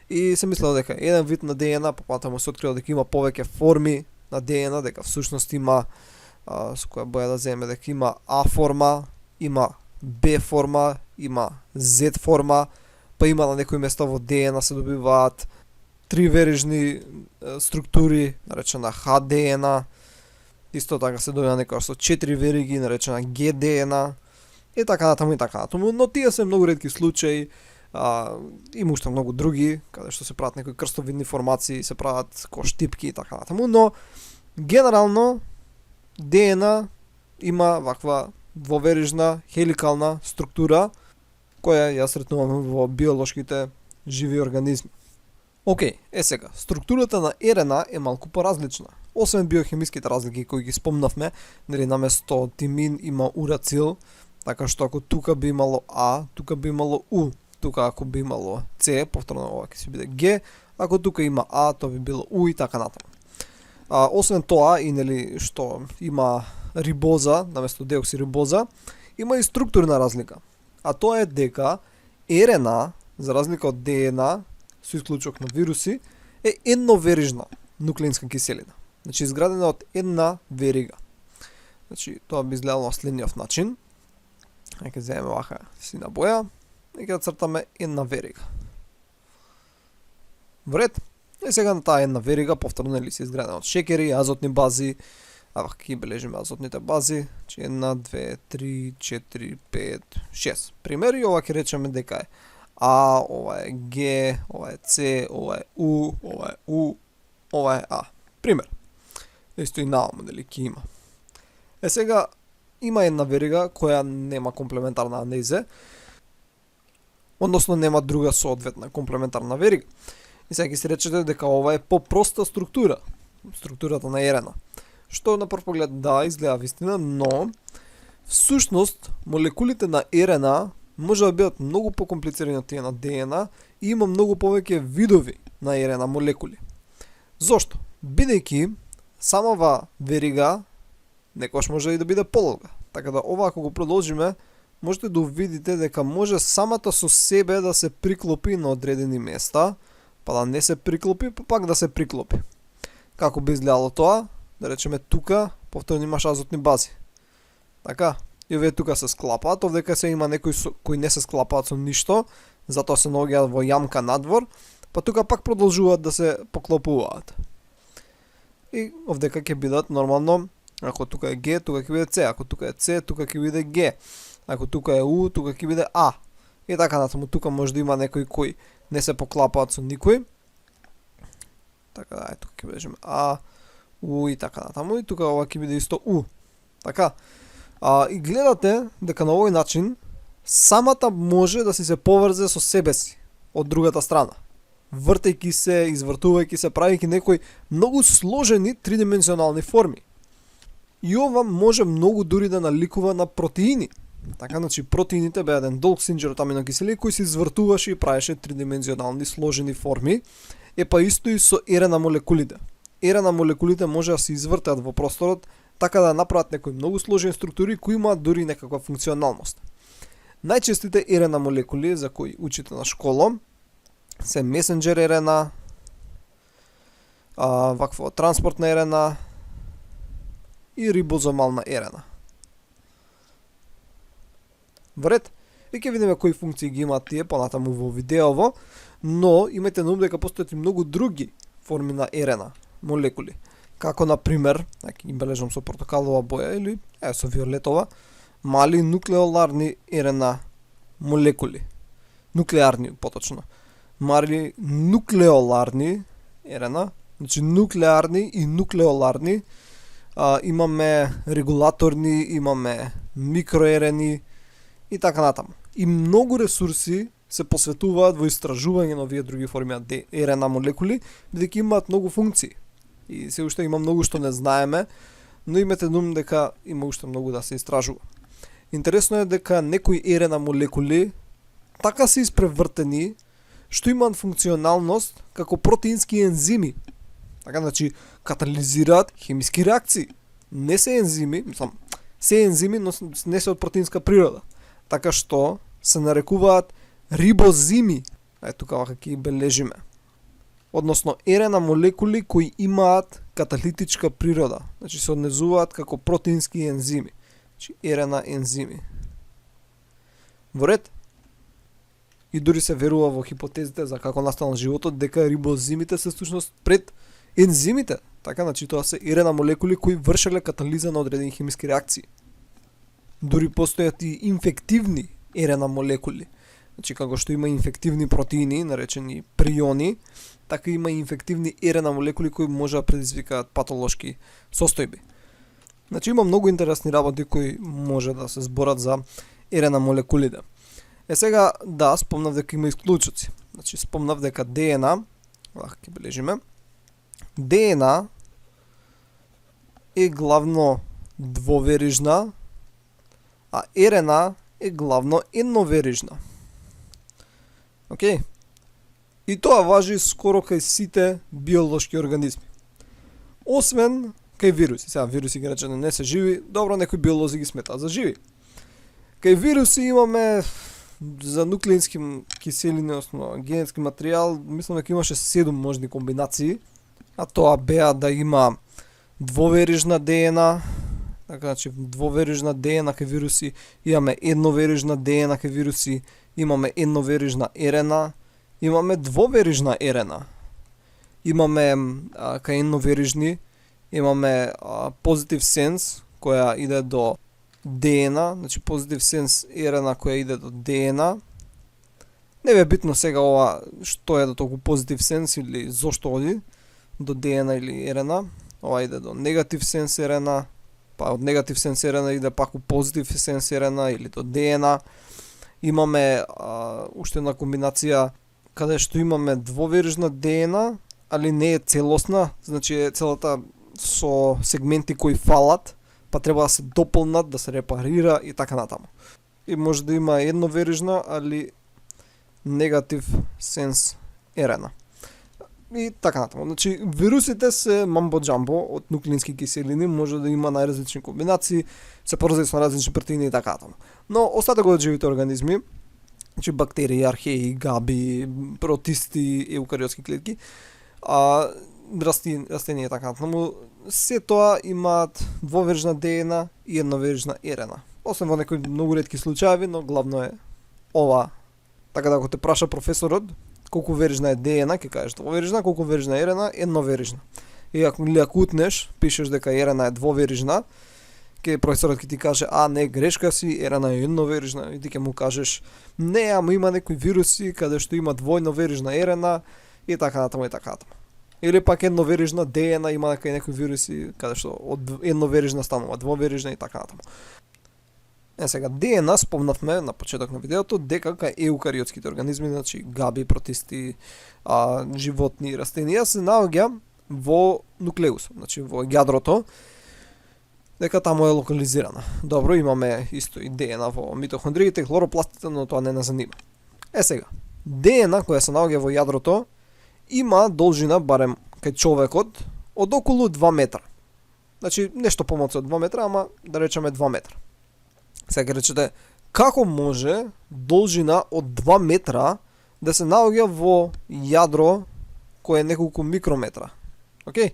И се мислело дека еден вид на ДНА, потоа се открива дека има повеќе форми на ДНА, дека всушност има со која боја да земе, дека има А форма, има Б форма, има Z форма, па има на некои места во ДНА се добиваат триверижни структури, наречена ХДНА, исто така се добива некоја со 4 вериги, наречена ГДНА, и така натаму и така натаму, но тие се многу ретки случаи, има уште многу други, каде што се прават некои крстовидни формации, се прават коштипки и така натаму, но генерално ДНА има ваква двоверижна хеликална структура која ја сретнуваме во биолошките живи организми. Океј, сега, структурата на РНА е малку поразлична. Освен биохемиските разлики кои ги спомнавме, нели наместо тимин има урацил, така што ако тука би имало А, тука би имало У, тука ако би имало С, повторно ова ќе си биде Г, ако тука има А, тоа би било У и така натаму. Освен тоа, и нели што има рибоза, наместо деоксирибоза, има и структурна разлика. А тоа е дека РНА, за разлика од ДНА, со исклучок на вируси, е едноверижна нуклеинска киселина. Значи изградена од една верига. Значи тоа би изгледало на следниот начин. Ќе земеме вака сина боја и ќе цртаме една верига. Вред. И сега на таа една верига повторно нели се изградена од шекери, азотни бази. Вака ќе бележиме азотните бази. Значи 1, 2, 3, 4, 5, 6. Пример и ова ќе речеме дека е А, ова е Г, ова е С, ова е У, ова е У, ова е А. Пример. Исто и наома дали ќе има. Сега има една верига која нема комплементарна анезе, односно нема друга соодветна комплементарна верига. И сега ќе си речете дека ова е попроста структура, структурата на РНА. Што на прв поглед да изгледа вистина, но всушност молекулите на РНА може да бидат многу покомплицирани од тие на ДНА и има многу повеќе видови на РНА молекули. Зошто? Бидејќи самава верига некош може и да биде подолга. Така да ова ако го продолжиме, можете да увидите дека може самата со себе да се приклопи на одредени места, па да не се приклопи, па пак да се приклопи. Како би изгледало тоа? Да речеме тука, повторно имаш азотни бази. Така, и овие тука се склапаат, овдека се има некои кои не се склапаат со ништо, затоа се наоѓаат во јамка надвор, па тука пак продолжуваат да се поклопуваат. И овдека ќе бидат нормално, ако тука е Г, тука ќе биде С, ако тука е С, тука ќе биде Г, ако тука е У, тука ќе биде А. И така натаму, тука може да има некои кои не се поклапаат со никој. Така да, тука ќе бележиме А, У и така натаму, и тука ова ќе биде исто У. Така. И гледате дека на овој начин самата може да си се поврзе со себе си од другата страна. Вртејќи се, извртувајќи се, правејќи некои многу сложени тридимензионални форми. И ова може многу дури да наликува на протеини. Така, значи протеините беа еден долг синџер од аминокиселини кој се извртуваше и правеше тридимензионални сложени форми. Па исто и со РНА молекулите. РНА молекулите може да се извртат во просторот, така да направат некои многу сложени структури кои имаат дури некаква функционалност. Најчестите РНА молекули за кои учите на школа се месенџер РНА, ваква транспортна РНА и рибозомална РНА. Вред, и ќе видиме кои функции ги имаат тие понатаму во видеово, но имајте на ум дека постојат и многу други форми на РНА молекули. Како на пример, ги бележам со портокалова боја или со виолетова, мали нуклеоларни РНА молекули. Нуклеарни поточно. Мали нуклеоларни РНА, значи нуклеарни и нуклеоларни, имаме регулаторни, имаме микроерени и така натаму. И многу ресурси се посветуваат во истражување на овие други форми на РНА молекули, бидејќи имаат многу функции. И се уште има многу што не знаеме, но имате на ум дека има уште многу да се истражува. Интересно е дека некои РНА молекули така се испревртени што имаат функционалност како протеински ензими. Така, значи, катализираат хемиски реакции. Не се ензими, мислам, се ензими, но не се од протеинска природа. Така што се нарекуваат рибозими. Тука вака ќе ги бележиме. Односно РНА молекули кои имаат каталитичка природа. Значи се однесуваат како протеински ензими. Значи РНА ензими. Во ред? И дури се верува во хипотезите за како настанал животот дека рибозимите се всушност пред ензимите. Така, значи тоа се РНА молекули кои вршеле катализа на одредени хемиски реакции. Дури постојат и инфективни РНА молекули. Значи како што има инфективни протеини, наречени приони, така има и инфективни РНА молекули кои може да предизвикаат патолошки состојби. Значи има многу интересни работи кои може да се зборат за РНА молекулите. Сега, да, спомнав дека има исклучоци. Значи спомнав дека ДНА, ќе бележиме, ДНА е главно двоверижна, а РНА е главно едноверижна. Океј? И тоа важи скоро кај сите биолошки организми. Освен кај вируси. Сега вируси ги речеме не се живи, добро, некои биолози ги сметаат за живи. Кај вируси имаме за нуклеински киселини, односно генетски материјал, мислам дека имаше 7 можни комбинации, а тоа беа да има двоверижна ДНА, така, значи двоверижна ДНА кај вируси, имаме едноверижна ДНА кај вируси, имаме едноверижна РНА, имаме двоверижна РНА. Имаме кај едноверижни, имаме positive sense која иде до ДНА, значи positive sense РНА која иде до ДНА. Не бе битно сега ова што е до толку positive sense или зошто оди до ДНА или РНА. Ова иде до negative sense РНА, па од negative sense РНА иде пак у positive sense РНА или до ДНА. Имаме уште една комбинација каде што имаме двоверижна ДНА, али не е целосна, значи е целата со сегменти кои фалат, па треба да се дополнат, да се репарира и така натаму. И може да има едноверижна, али негатив сенс РНА. И така натаму. Значи вирусите се мамбо-джамбо од нуклеински киселини, може да има најразлични комбинации, се поврзани со различни протеини и така натаму. Но остатокот од живите организми, значи бактерии, археи, габи, протисти, еукариотски клетки, растенија и така натаму, се тоа имаат двоверижна ДНА и едноверижна РНА. Освен во некои многу ретки случаи, но главно е ова. Така да ако те праша професорот колку верижна е ДНА, ќе кажеш двоверижна, колку верижна е РНА, едноверижна. И ако утнеш, пишеш дека РНА е двоверижна, ке професорот ќе ти каже, не, грешка си, РНА е едноверижна, и ти ќе му кажеш, не, ама има некои вируси каде што има двојноверижна РНА и така натаму и така натаму. Или пак едноверижна ДНА има некои вируси каде што од едноверижна станува двоверижна и така натаму. Сега ДНА спомнавме на почеток на видеото дека кај еукариотските организми, значи габи, протисти, животни и растенија се наоѓа во нуклеусот, значи во јадрото, дека таму е локализирана. Добро, имаме исто и ДНА во митохондриите, хлоропластите, но тоа не нас занима. Сега, ДНА која се наоѓа во јадрото има должина, барем кај човекот, од околу 2 метра. Значи, нешто помалку од 2 метра, ама да речеме 2 метра. Сега речете, како може должина од 2 метра да се наоѓа во јадро кое е неколку микрометра? Океј?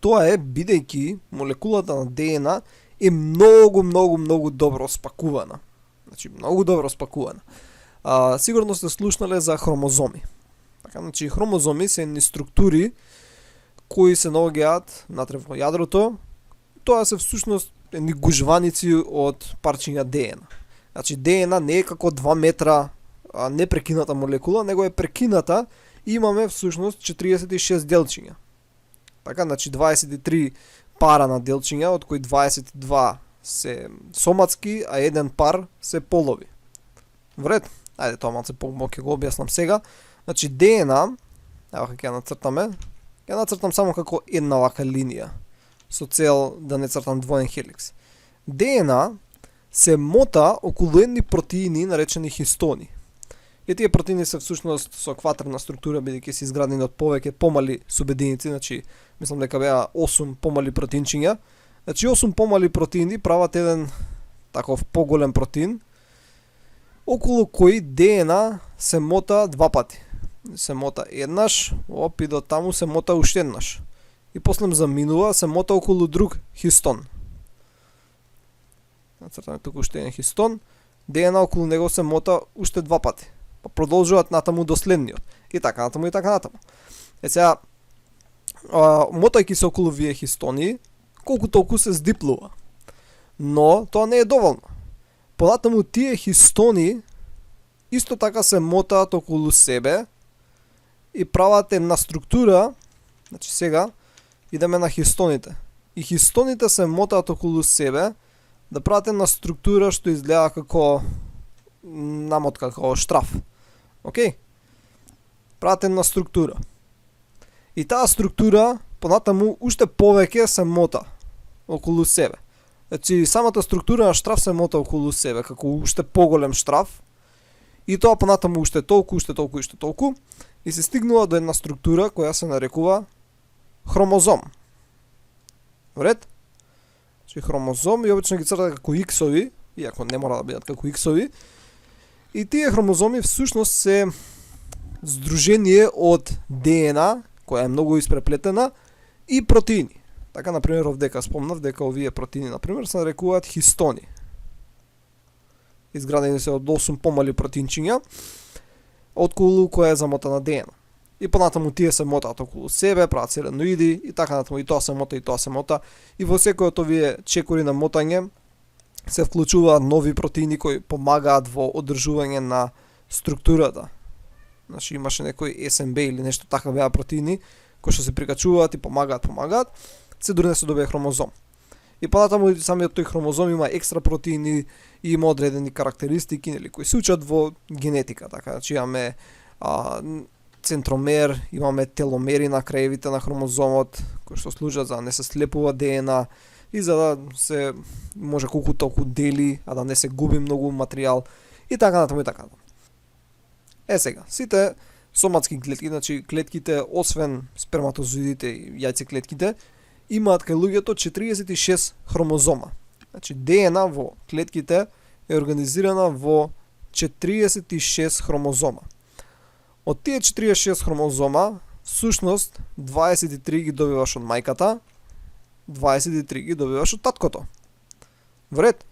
Тоа е бидејќи молекулата на ДНА е многу добро спакувана. Значи, многу добро спакувана. Сигурно сте слушнале за хромозоми. Така, значи, хромозоми се едни структури кои се наоѓаат натре во јадрото. Тоа се всушност едни гужваници од парчиња ДНА. Значи ДНА не е како 2 метра непрекината молекула, него е прекината и имаме всушност 46 делчиња. Така, значи 23 пара на делчиња, од кои 22 се соматски, а еден пар се полови. Вред, ајде тоа малце ќе го објаснам сега. Значи ДНА, ево ќе нацртаме, ќе нацртам само како една вака линија, со цел да не цртам двоен хеликс. ДНА се мота околу едни протеини наречени хистони. И тие протеини се всушност со кватерна структура, бидејќи се изградени од повеќе помали субединици, значи мислам дека беа 8 помали протеинчиња, Значи 8 помали протеини прават еден таков поголем протеин, околу кој ДНА се мота два пати. Се мота еднаш, оп и до таму се мота уште еднаш. И после заминува, се мота околу друг хистон. Нацртаме туку уште еден хистон, ДНА околу него се мота уште два пати. Па продолжуваат натаму до следниот. И така натаму, и така натаму. Сега, мотајќи се околу вие хистони, колку толку се здиплува. Но тоа не е доволно. Понатаму тие хистони исто така се мотаат околу себе и прават една структура. Значи сега идеме на хистоните. И хистоните се мотаат околу себе да прават една структура што изгледа како намотка, како штраф. Океј? Прават една структура. И таа структура понатаму уште повеќе се мота околу себе. Значи самата структура на штраф се мота околу себе како уште поголем штраф. И тоа понатаму уште толку, уште толку, уште толку. И се стигнува до една структура која се нарекува хромозом. Вред? Значи хромозом и обично ги цртат како иксови, иако не мора да бидат како иксови. И тие хромозоми всушност се здружение од ДНА, која е многу испреплетена, и протеини. Така, например, овдека спомнав дека овие протеини, например, се нарекуваат хистони. Изградени се од 8 помали протеинчиња, околу која е замотана ДНА. И понатаму тие се мотаат околу себе, прават селеноиди, и така натаму и тоа се мота, и тоа се мота. И во секој од овие чекори на мотање се вклучуваат нови протеини кои помагаат во одржување на структурата. Значи имаше некој СМБ или нешто така беа протеини кои што се прикачуваат и помагаат, се дури не се добие хромозом. И понатаму самиот тој хромозом има екстра протеини и има одредени карактеристики, нели, кои се учат во генетика, така, значи имаме центромер, имаме теломери на краевите на хромозомот, кои што служат за да не се слепува ДНА и за да се може колку толку дели, а да не се губи многу материјал и така натаму и така натаму. Сега, сите соматски клетки, значи клетките освен сперматозоидите и јајцеклетките, имаат кај луѓето 46 хромозома. Значи ДНА во клетките е организирана во 46 хромозома. Од тие 46 хромозома, всушност 23 ги добиваш од мајката, 23 ги добиваш од таткото. Вред?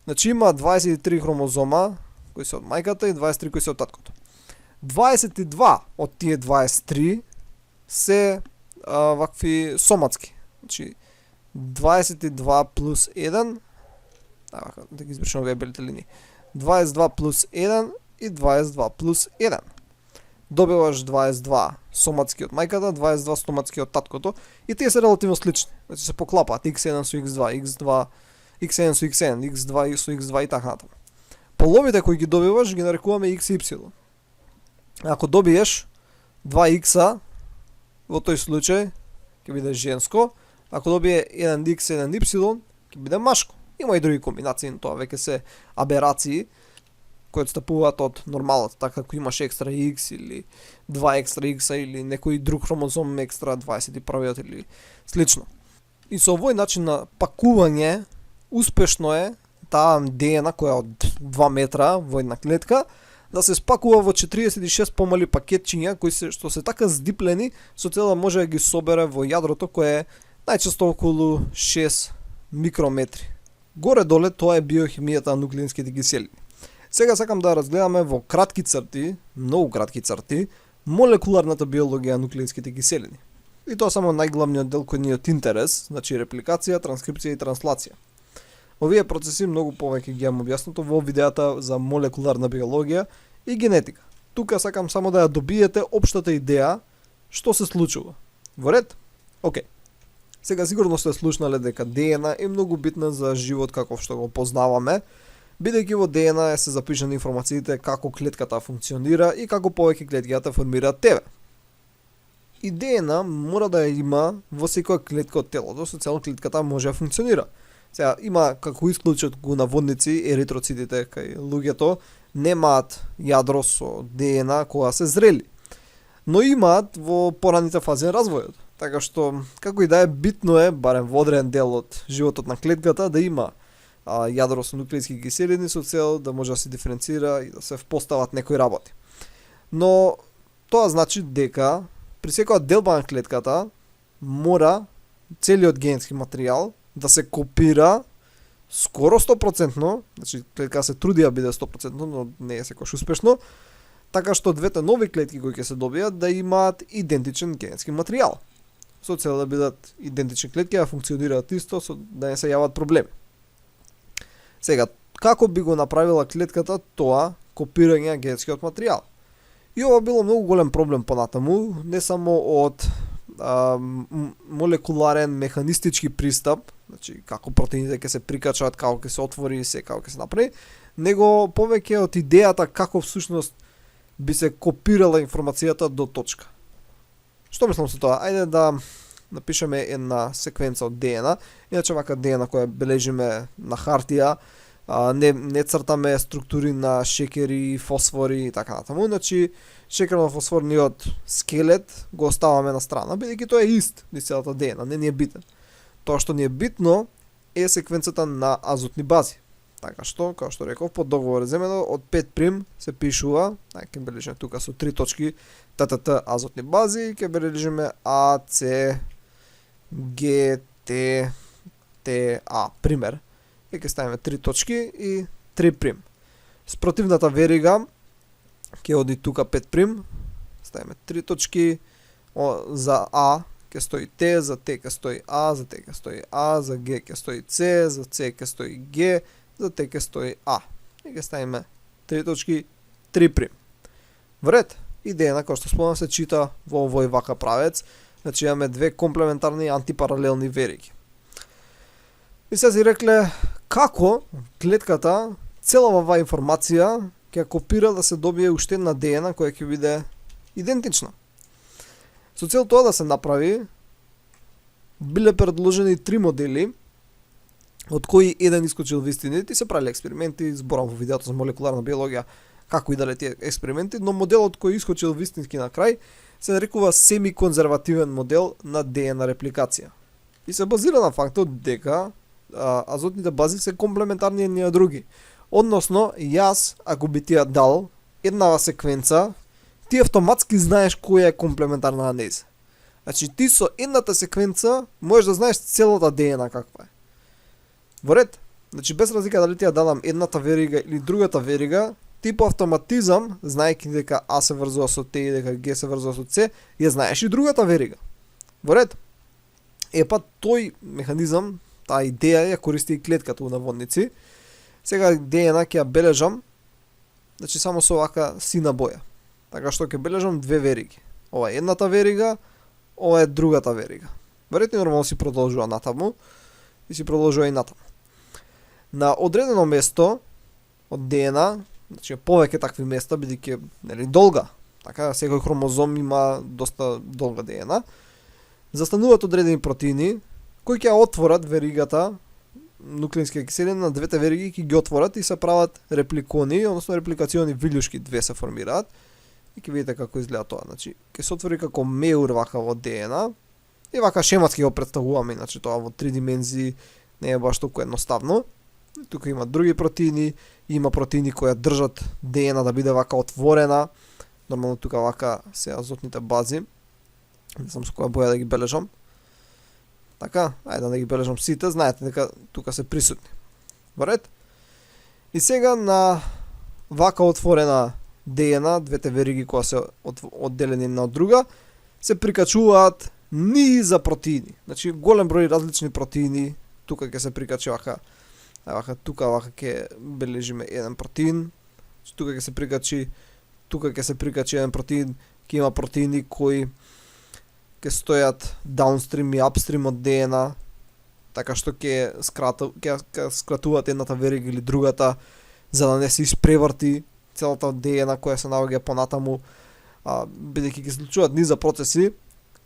Значи има 23 хромозома кои се од мајката и 23 кои се од таткото. 22 од тие 23 се вакви соматски. Значи 22 плюс 1, да ги избришам овие белите линии. 22 плюс 1 и 22 плюс 1. Добиваш 22 соматски од мајката, 22 стоматски од таткото и тие се релативно слични. Значи се поклапаат x1 со x2, x2, x1 со x1, x2 со x2 и така натаму. Половите кои ги добиваш ги нарекуваме x и y. Ако добиеш 2x, во тој случај ќе биде женско, ако добие 1x, 1y, ќе биде машко. Има и други комбинации, но тоа веќе се аберации кои отстапуваат од нормалот, така ако имаш екстра x или 2 екстра x или некој друг хромозом екстра 21 или слично. И со овој начин на пакување успешно е таа ДНА која од 2 метра во една клетка да се спакува во 46 помали пакетчиња кои се што се така здиплени со цел да може да ги собере во јадрото кое е најчесто околу 6 микрометри. Горе-доле тоа е биохимијата на нуклеинските киселини. Сега сакам да разгледаме во кратки црти, многу кратки црти, молекуларната биологија на нуклеинските киселини. И тоа само најглавниот дел кој ни е од интерес, значи репликација, транскрипција и транслација. Овие процеси многу повеќе ги имам објаснато во видеата за молекуларна биологија и генетика. Тука сакам само да ја добиете општата идеја што се случува. Во ред? Океј. Сега сигурно сте слушнале дека ДНА е многу битна за живот каков што го познаваме, бидејќи во ДНА се запишани информациите како клетката функционира и како повеќе клетки ја формираат тебе. И ДНА мора да ја има во секоја клетка од телото, со цел клетката може да функционира. Сега има како исклучок го наводници еритроцитите кај луѓето немаат јадро со ДНА кога се зрели, но имаат во пораните фази на развојот. Така што, како и да е, битно е, барем во одреден дел од животот на клетката, да има јадро со нуклеински киселини со цел да може да се диференцира и да се впостават некои работи. Но тоа значи дека при секоја делба на клетката мора целиот генетски материјал да се копира скоро 100%, значи клетка се труди да биде 100%, но не е секојаш успешно, така што двете нови клетки кои ќе се добијат да имаат идентичен генетски материјал. Со цел да бидат идентични клетки, да функционираат исто, да не се јават проблеми. Сега, како би го направила клетката тоа копирање на генетскиот материјал? И ова било многу голем проблем понатаму, не само од молекуларен механистички пристап, значи како протеините ќе се прикачат, како ќе се отвори и се како ќе се направи, него повеќе од идејата како всушност би се копирала информацијата до точка. Што мислам со тоа? Ајде да напишеме една секвенца од ДНА, иначе вака ДНА која бележиме на хартија, не цртаме структури на шекери, фосфори и така натаму, значи шекерно-фосфорниот скелет го оставаме на страна, бидејќи тоа е ист низ целата ДНА, не ни е битен. Тоа што ни е битно е секвенцата на азотни бази. Така што, како што реков, под договор е земено од 5' се пишува, ќе бележиме тука со 3 точки ТТТ азотни бази, ќе бележиме А, С, Г, Т, Т, А, пример. И ќе ставиме 3 точки и 3'. Спротивната верига ќе оди тука 5', ставиме 3 точки, за А ќе стои Т, за Т ќе стои А, за Т ќе стои А, за Г ќе стои С, за С ќе стои Г, за Т ќе стои А. И ќе ставиме 3 точки, 3'. Вред, идеја која што спомнав се чита во овој вака правец, значи имаме две комплементарни антипаралелни вериги. И се си рекле како клетката цела оваа информација ќе копира да се добие уште една ДНА која ќе биде идентична. Со цел тоа да се направи, биле предложени 3 модели, од кои еден искочил вистините и се правили експерименти, зборам во видеото за молекуларна биологија како и дали тие експерименти, но моделот кој искочил вистински на крај се нарекува семиконзервативен модел на ДНА репликација. И се базира на фактот дека азотните бази се комплементарни едни на други. Односно, јас, ако би ти ја дал една секвенца, ти автоматски знаеш која е комплементарна на нејзе. Значи, ти со едната секвенца можеш да знаеш целата ДНА каква е. Во ред, значи без разлика дали ти ја дадам едната верига или другата верига, ти по автоматизам, знаејќи дека А се врзува со Т и дека Г се врзува со С, ја знаеш и другата верига. Во ред. Па тој механизам, таа идеја ја користи и клетката у наводници. Сега ДНА ќе ја бележам, значи само со вака сина боја. Така што ќе бележам две вериги. Ова е едната верига, ова е другата верига. Веројатно нормално си продолжува натаму и си продолжува и натаму. На одредено место од ДНА, значи повеќе такви места бидејќи нели долга, така секој хромозом има доста долга ДНА, застануваат одредени протеини кои ќе отворат веригата нуклеински киселини на двете вериги, ќе ги отворат и се прават репликони, односно репликациони вилјушки две се формираат. И ќе видите како изгледа тоа. Значи, ќе се отвори како меур вака во ДНА и вака шематски го представуваме, иначе тоа во 3 димензии не е баш толку едноставно. Тука има други протеини, има протеини кои држат ДНА да биде вака отворена. Нормално тука вака се азотните бази. Не знам со која боја да ги бележам. Така, ајде да ги бележам сите, знаете дека тука се присутни. Во ред? И сега на вака отворена ДНА, двете вериги кои се одделени една од друга, се прикачуваат низа протеини. Значи голем број различни протеини, тука ќе се прикачи вака, тука вака ќе бележиме еден протеин, тука ќе се прикачи еден протеин, ќе има протеини кои ќе стојат даунстрим и апстрим од ДНА, така што ќе скратуваат едната верига или другата, за да не се испреврти целата ДНА која се наоѓа понатаму, бидејќи ќе се случуваат низа процеси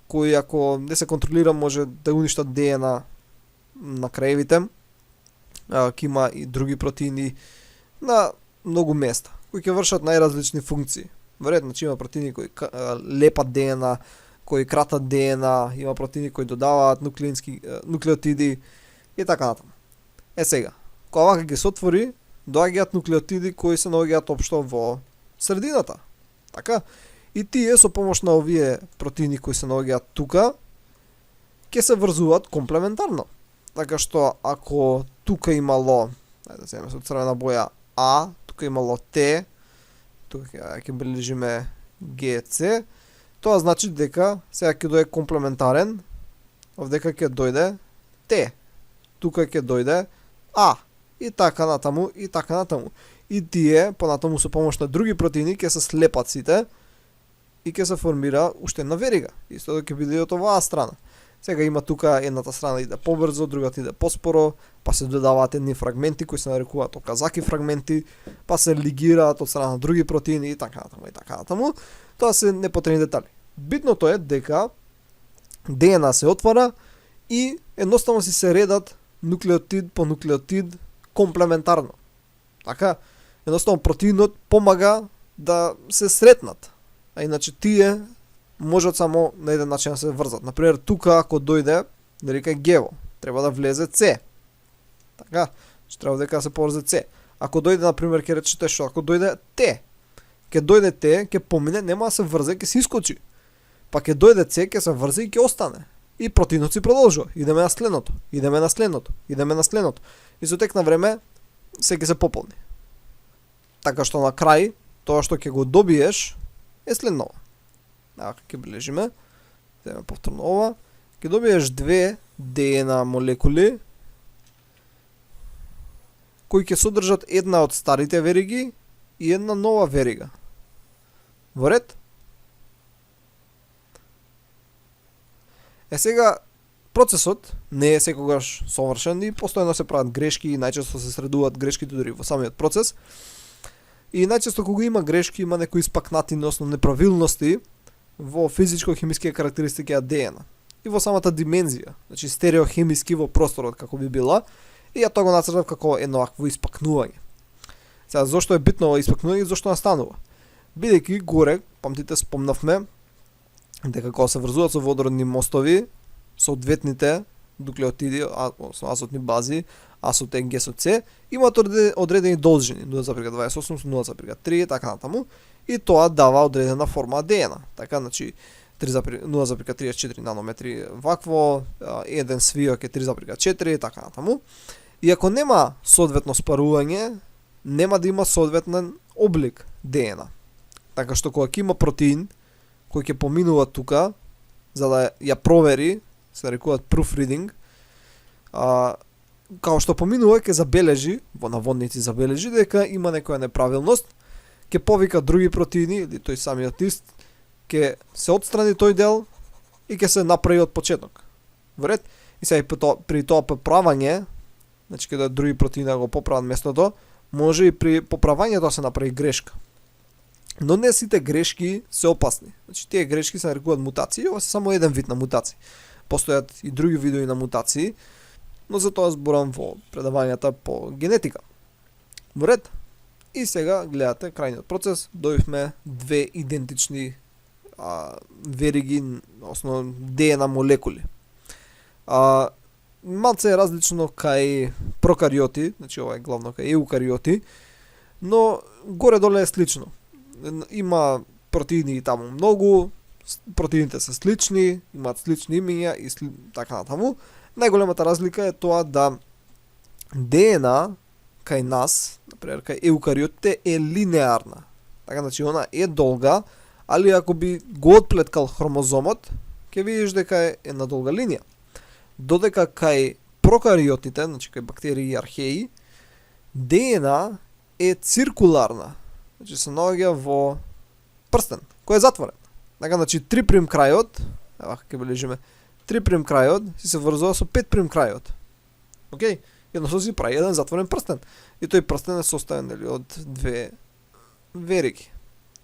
кои ако не се контролира може да уништат ДНА на краевите. Ќе има и други протеини на многу места кои ќе вршат најразлични функции. Веројатно има протеини кои лепат ДНА, кои кратат ДНА, има протеини кои додаваат нуклеотиди и така натаму. Сега, кога вака ги се отвори, доаѓаат нуклеотиди кои се наоѓаат општо во средината. Така, и тие со помош на овие протеини кои се наоѓаат тука, ќе се врзуваат комплементарно. Така што ако тука имало, ајде да земеме со црвена боја А, тука имало Т, тука ќе бележиме ГЦ, тоа значи дека сега ќе дојде комплементарен, овдека ќе дојде Т, тука ќе дојде А, и така натаму, и така натаму. И тие, понатаму со помош на други протеини, ќе се слепат сите и ќе се формира уште една верига. Исто ќе биде и од оваа страна. Сега има тука едната страна иде побрзо, другата иде поспоро, па се додаваат едни фрагменти кои се нарекуваат оказаки фрагменти, па се лигираат од страна на други протеини и така натаму и така натаму. Тоа се непотребни детали. Битното е дека ДНА се отвара и едноставно си се редат нуклеотид по нуклеотид комплементарно. Така, едноставно протеинот помага да се сретнат. А иначе тие можат само на еден начин да се врзат. Например, тука ако дојде, да река гево, треба да влезе С. Така, што треба дека да се поврзе С. Ако дојде, например, ќе речете што, ако дојде Т, ќе дојде Т, ќе помине, нема да се врзе, ќе се искочи. Па ќе дојде С, ќе се врзе и ќе остане. И протеинот си продолжува. Идеме на следното, идеме на следното, идеме на следното. И со тек на време се ќе се пополни. Така што на крај, тоа што ќе го добиеш е следново. Ако ќе бележиме, земе повторно ова, ќе добиеш две ДНА молекули кои ќе содржат една од старите вериги и една нова верига. Во ред? Сега, процесот не е секогаш совршен и постојано се прават грешки и најчесто се средуваат грешките дури во самиот процес. И најчесто кога има грешки, има некои испакнати, односно неправилности во физичко-хемиските карактеристики на ДНА и во самата димензија, значи стереохемиски во просторот како би била, и ја тоа го нацртав како едно акво испакнување. Сега, зошто е битно ова испакнување и зошто настанува? Бидејќи горе, памтите, спомнавме дека кога се врзуваат со водородни мостови, соодветните нуклеотиди, азотни бази, азот Г, азот С, имаат одредени должини, 0,28, 0,3 и така натаму, и тоа дава одредена форма ДНА. Така, значи 0,34 нанометри вакво, еден свиок е 3,4 и така натаму. И ако нема соодветно спарување, нема да има соодветен облик ДНА. Така што кога ќе има протеин кој ќе поминува тука, за да ја провери, се нарекуваат proofreading, као што поминува ќе забележи, во наводници забележи дека има некоја неправилност, ќе повика други протеини или тој самиот ист, ќе се отстрани тој дел и ќе се направи од почеток. Во ред? И сега при тоа поправање, значи ќе други протеини да го поправат местото, може и при поправањето да се направи грешка. Но не сите грешки се опасни. Значи тие грешки се нарекуваат мутации, ова се само еден вид на мутации. Постојат и други видови на мутации, но за тоа зборам во предавањата по генетика. Во ред? И сега гледате крајниот процес, добивме две идентични вериги, основно ДНА молекули. Малце е различно кај прокариоти, значи ова е главно кај еукариоти, но горе-доле е слично. Има протеини таму многу, протеините се слични, имаат слични имиња и така натаму. Најголемата разлика е тоа да ДНА кај нас, например кај еукариотите е линеарна. Така, значи она е долга, али ако би го отплеткал хромозомот, ќе видиш дека е една долга линија. Додека кај прокариотите, значи кај бактерии и археи, ДНА е циркуларна. Значи се наоѓа во прстен, кој е затворен. Така, значи 3' крајот, ева ќе бележиме, 3' крајот се врзува со 5' крајот. Океј? Едноставно си прави еден затворен прстен. И тој прстен е составен од две вериги.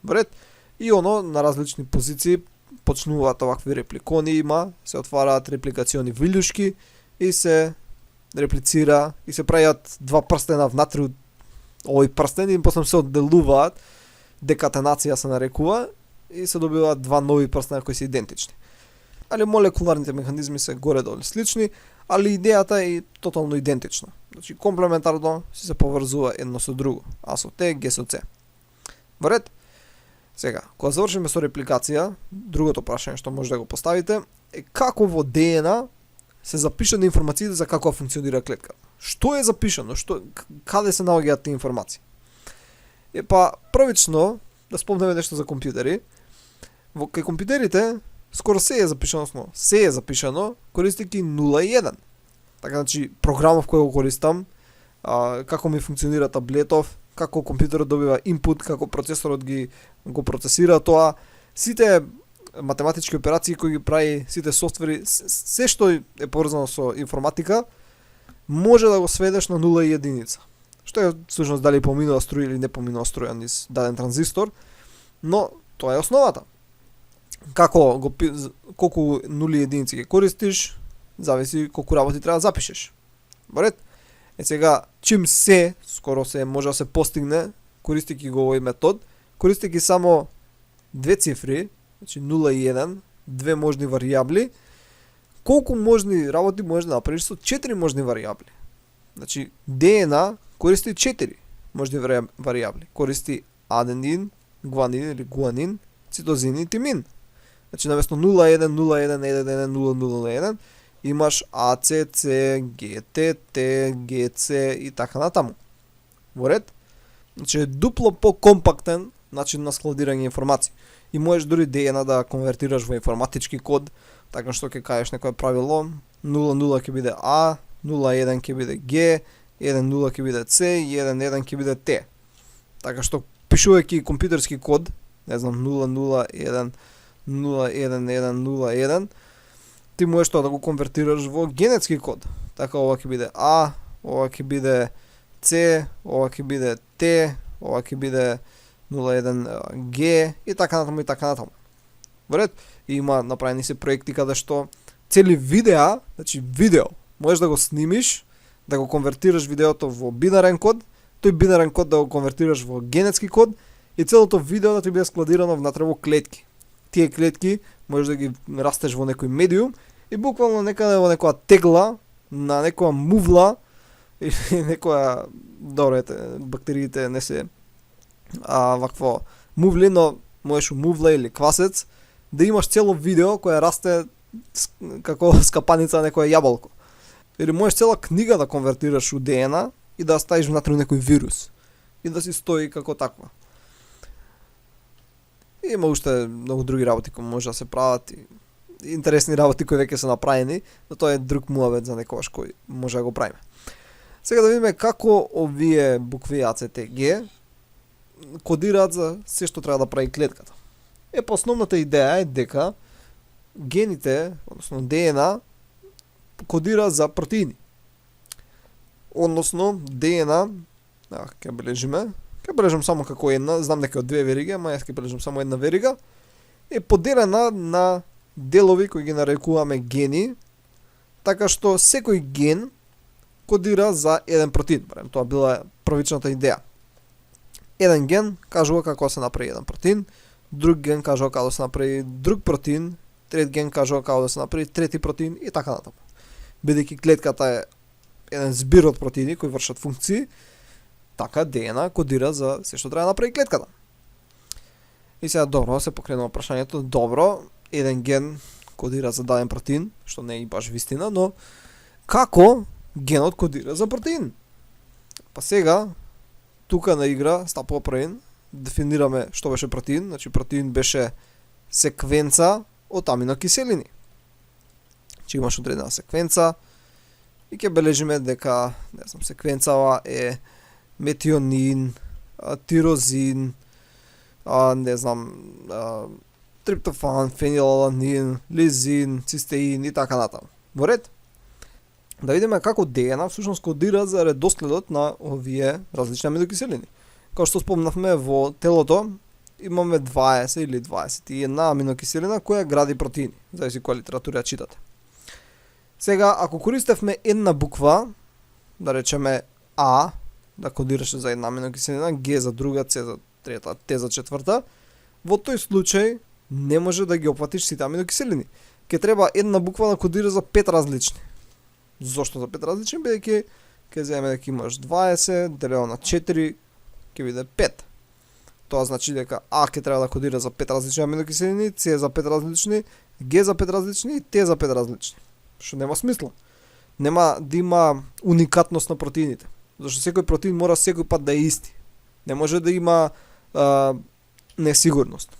Вред? И оно на различни позиции почнуваат овакви репликони има, се отвараат репликациони вилјушки и се реплицира и се правиат два прстена внатре од овој прстен и после се одделуваат, декатенација се нарекува и се добиваат два нови прстена кои се идентични. али молекуларните механизми се горе-долу слични, али идејата е тотално идентична. Значи комплементарно се поврзува едно со друго, А со Т, Г со С. Во ред? Сега, кога завршиме со репликација, другото прашање што може да го поставите е како во ДНА се запишани информациите за како функционира клетката. Што е запишано? Каде се наоѓаат тие информации? Првично, да спомнеме нешто за компјутери. Кај компјутерите скоро се е запишано користејќи 0 и 1. Така, значи, програмов кој го користам, како ми функционира таблетов, како компјутерот добива инпут, како процесорот го процесира тоа, сите математички операции кои ги прави, сите софтвери, се што е поврзано со информатика, може да го сведеш на 0 и 1. Што е всушност дали поминува струја или не поминува струја низ даден транзистор, но тоа е основата. Колку 0 и 1 ги користиш, зависи колку работи треба да запишеш. Во ред? Сега, чим скоро се може да се постигне, користејќи го овој метод, користејќи само две цифри, значи 0 и 1, две можни варијабли, колку можни работи може да направиш со 4 можни варијабли. Значи, ДНА користи 4 можни варијабли. Користи аденин, гуанин или гуанин, цитозин и тимин. Значи, наместо 0,1, 0,1, 1,1, 0,0,1, имаш АЦ, С, ГТ, Т, ГЦ и така натаму. Во ред? Значи, е дупло по-компактен начин на складирање информации. И можеш дури ДНА да конвертираш во информатички код, така што ќе кажеш некое правило, 0,0 ќе биде А, 0,1 ќе биде Г, 1,0 ќе биде С и 1,1 ќе биде Т. Така што пишувајќи компјутерски код, не знам, 0,0,1, 0,1,1,0,1, ти можеш тоа да го конвертираш во генетски код. Така ова ќе биде А, ова ќе биде С, ова ќе биде Т, ова ќе биде 0,1 Г и така натаму и така натаму. Во ред? Има направени се проекти каде што цели видеа, значи видео, можеш да го снимиш, да го конвертираш видеото во бинарен код, тој бинарен код да го конвертираш во генетски код и целото видео да ти биде складирано внатре во клетки. Тие клетки можеш да ги растеш во некој медиум и буквално некаде во некоја тегла, на некоја мувла или некоја, добро ете, бактериите не се вакво мувли, но можеш у мувла или квасец да имаш цело видео кое расте како скапаница на некоја јаболко. Или можеш цела книга да конвертираш у ДНА и да ставиш внатре некој вирус и да си стои како таква. Има уште многу други работи кои може да се прават и интересни работи кои веќе се направени, но тоа е друг муавет за некогаш кој може да го правиме. Сега да видиме како овие букви А, Ц, Т, Г кодираат за се што треба да прави клетката. Основната идеја е дека гените, односно ДНА, кодира за протеини. Односно ДНА, ќе бележим само како една, знам дека од две вериги, ама јас ќе бележим само една верига, е поделена на делови кои ги нарекуваме гени, така што секој ген кодира за еден протеин. Тоа била првичната идеја. Еден ген кажува како се направи еден протеин, друг ген кажува како да се направи друг протеин, трет ген кажува како да се направи трети протеин и така натаму. Бидејќи клетката е еден збир од протеини кои вршат функции, така ДНА кодира за се што треба да направи клетката. И сега добро, се покренува прашањето, добро, еден ген кодира за даден протеин, што не е и баш вистина, но како генот кодира за протеин? Па сега, тука на игра стапува првин, дефинираме што беше протеин, значи протеин беше секвенца од аминокиселини. Значи имаш одредена секвенца и ќе бележиме дека, не знам, секвенцава е метионин, тирозин, не знам, триптофан, фенилаланин, лизин, цистеин и така натаму. Во ред? Да видиме како ДНА всушност кодира за редоследот на овие различни аминокиселини. Како што спомнавме, во телото имаме 20 или 21 аминокиселина која гради протеини, зависи која литература ја читате. Сега, ако користевме една буква, да речеме А, да кодираше за една аминокиселина, Г за друга, С за трета, Т за четврта, во тој случај не може да ги опфатиш сите аминокиселини, ќе треба една буква да кодира за 5 различни. Зошто за 5 различни? Бидејќи ќе земе дека имаш 20 делено на 4 ќе биде 5. Тоа значи дека А ќе треба да кодира за 5 различни аминокиселини, С за 5 различни, Г за 5 различни и Т за 5 различни. Што нема смисла. Нема да има уникатност на протеините. Зашто секој протеин мора секој пат да е исти. Не може да има несигурност.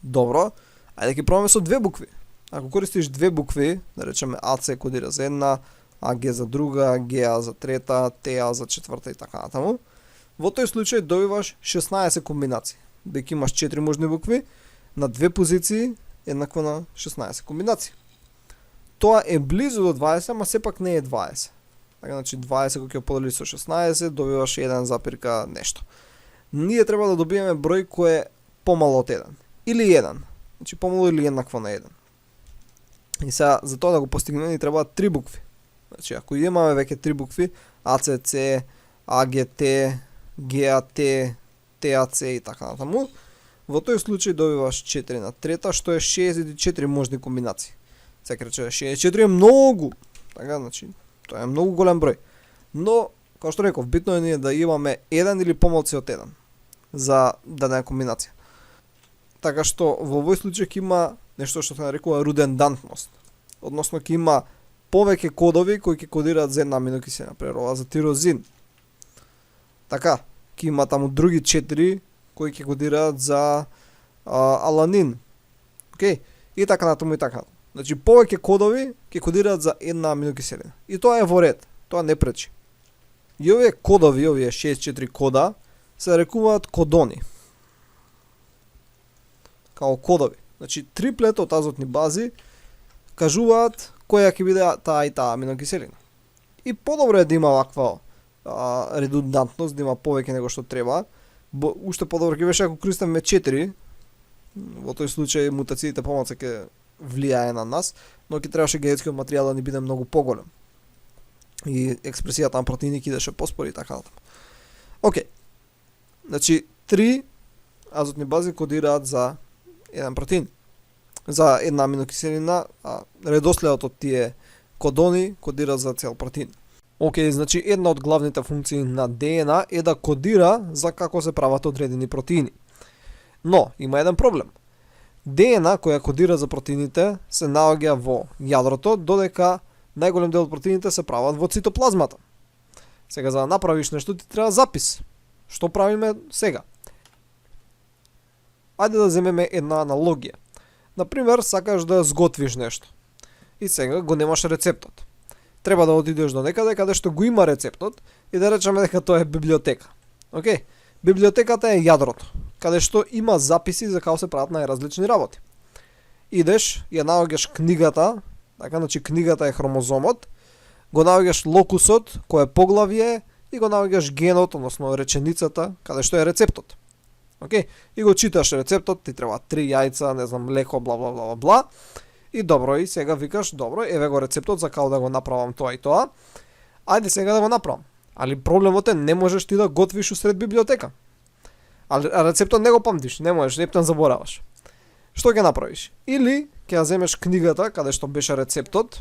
Добро, ајде ќе пробаме со две букви. Ако користиш две букви, да речеме АЦ кодира за една, АГ за друга, ГА за трета, ТА за четврта и така натаму, во тој случај добиваш 16 комбинации. Дека имаш 4 можни букви на две позиции еднакво на 16 комбинации. Тоа е близу до 20, ама сепак не е 20. Така, значи 20 кога ќе подели со 16, добиваш 1 запирка нешто. Ние треба да добиеме број кој е помало од 1. Или 1. Значи помало или еднакво на 1. И сега, за тоа да го постигнеме, ни требаат 3 букви. Значи, ако имаме веќе 3 букви, АЦЦ, АГТ, ГАТ, ТАЦ и така натаму, во тој случај добиваш 4 на трета, што е 64 можни комбинации. Сега рече 64 е многу. Така, значи, тоа е многу голем број. Но, како што реков, битно е ние да имаме 1 или помалци од 1 за дадена комбинација. Така што во овој случај ќе има нешто што се нарекува рудендантност. Односно ќе има повеќе кодови кои ќе кодираат за една аминокиселина, например ова за тирозин. Така, ќе има таму други 4 кои ќе кодираат за аланин. Океј? И така натаму и така. Значи повеќе кодови ќе кодираат за една аминокиселина. И тоа е во ред. Тоа не пречи. И овие кодови, овие 64 кода се нарекуваат кодони. Као кодови. Значи триплет од азотни бази кажуваат која ќе биде таа и таа аминокиселина. И подобро е да има ваква редундантност, да има повеќе него што треба. Уште подобро ќе беше ако користиме 4. Во тој случај мутациите помалку ќе влијае на нас, но ќе требаше генетскиот материјал да ни биде многу поголем. И експресијата на протеини ќе идеше поспори и така натаму. Океј. Значи 3 азотни бази кодираат за еден протеин. За една аминокиселина, а редоследот од тие кодони кодира за цел протеин. Океј, значи една од главните функции на ДНА е да кодира за како се прават одредени протеини. Но, има еден проблем. ДНА која кодира за протеините се наоѓа во јадрото, додека најголем дел од протеините се прават во цитоплазмата. Сега за да направиш нешто ти треба запис. Што правиме сега? Ајде да земеме една аналогија. Например, сакаш да сготвиш нешто. И сега го немаш рецептот. Треба да отидеш до некаде каде што го има рецептот и да речеме дека тоа е библиотека. Океј? Библиотеката е јадрото, каде што има записи за како се прават најразлични работи. Идеш, ја наоѓаш книгата, така, значи книгата е хромозомот, го наоѓаш локусот, кој е поглавје, и го наоѓаш генот, односно реченицата, каде што е рецептот. Океј? И го читаш рецептот, ти треба 3 јајца, не знам, млеко, бла бла бла бла. И добро, и сега викаш, добро, еве го рецептот за како да го направам тоа и тоа. Ајде сега да го направам. Али проблемот е не можеш ти да готвиш усред библиотека. А рецептот не го памтиш, не можеш, ептен забораваш. Што ќе направиш? Или ќе ја земеш книгата каде што беше рецептот,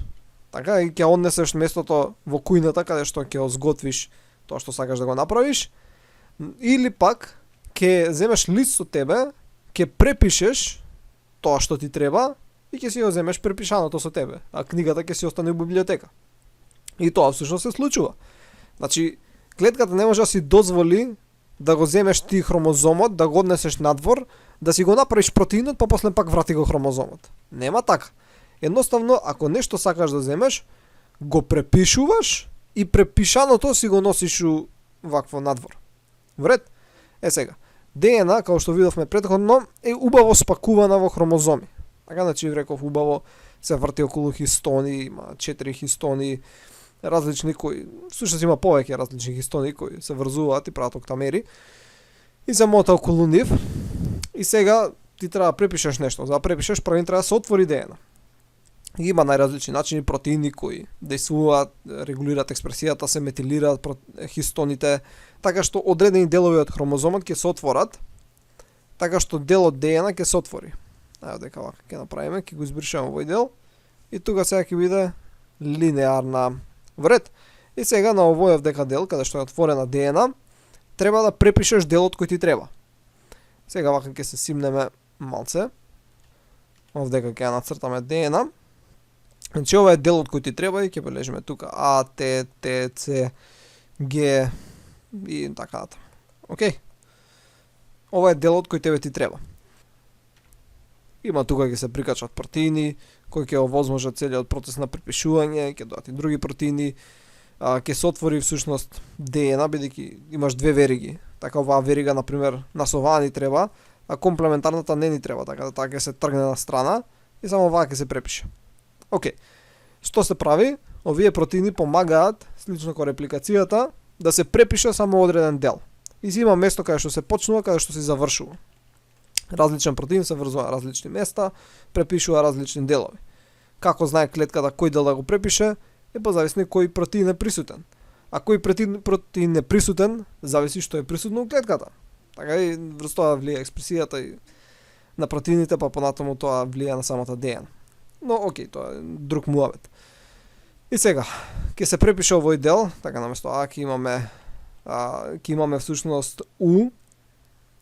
така, и ќе однесеш местото во кујната каде што ќе озготвиш тоа што сакаш да го направиш, или пак ќе земеш лист со тебе, ќе препишеш тоа што ти треба и ќе си ја земеш препишаното со тебе, а книгата ќе си остане во библиотека. И тоа всушност се случува. Значи, клетката не може да си дозволи да го земеш ти хромозомот, да го однесеш надвор, да си го направиш протеинот, па после пак врати го хромозомот. Нема така. Едноставно, ако нешто сакаш да земеш, го препишуваш и препишаното си го носиш у вакво надвор. Вред? Е сега, ДНА, како што видовме претходно, е убаво спакувана во хромозоми. Така, значи, реков, убаво се врти околу хистони, има 4 хистони, различни кои, всушност има повеќе различни хистони кои се врзуваат и прават октамери и се мота околу нив. И сега ти треба да препишеш нешто. За да препишеш, првин треба да се отвори ДНА. И има најразлични начини, протеини кои дејствуваат, регулираат експресијата, се метилираат хистоните, така што одредени делови од хромозомот ќе се отворат, така што дел од ДНА ќе се отвори. Ајде дека вака ќе направиме, ќе го избришеме овој дел и тука сега ќе биде линеарна. Вред. И сега на овој дека дел каде што е отворена ДНА, треба да препишеш делот кој ти треба. Сега вака ќе се симнеме малце. Овдека ќе ја нацртаме ДНА. Значи ова е делот кој ти треба и ќе бележиме тука А, Т, Т, С, Г и така натаму. Океј. Ова е делот кој тебе ти треба. Има тука ќе се прикачат протеини кои ќе овозможат целиот процес на препишување, ќе доаѓаат и други протеини, ќе се отвори всушност ДНА бидејќи имаш две вериги. Така оваа верига на пример насоваа ни треба, а комплементарната не ни треба, така да таа ќе се тргне на страна и само оваа ќе се препише. Океј. Што се прави? Овие протеини помагаат, слично како репликацијата, да се препише само одреден дел. И си има место каде што се почнува, каде што се завршува. Различен протеин се врзува на различни места, препишува различни делови. Како знае клетката кој дел да го препише, е позависно кој протеин е присутен. А кој протеин е присутен, зависи што е присутно у клетката. Така и врз тоа влија експресијата и на протеините, па понатаму тоа влија на самата ДНА. Но океј, тоа е друг муавет. И сега, ќе се препише овој дел, така наместо А ќе имаме всушност У,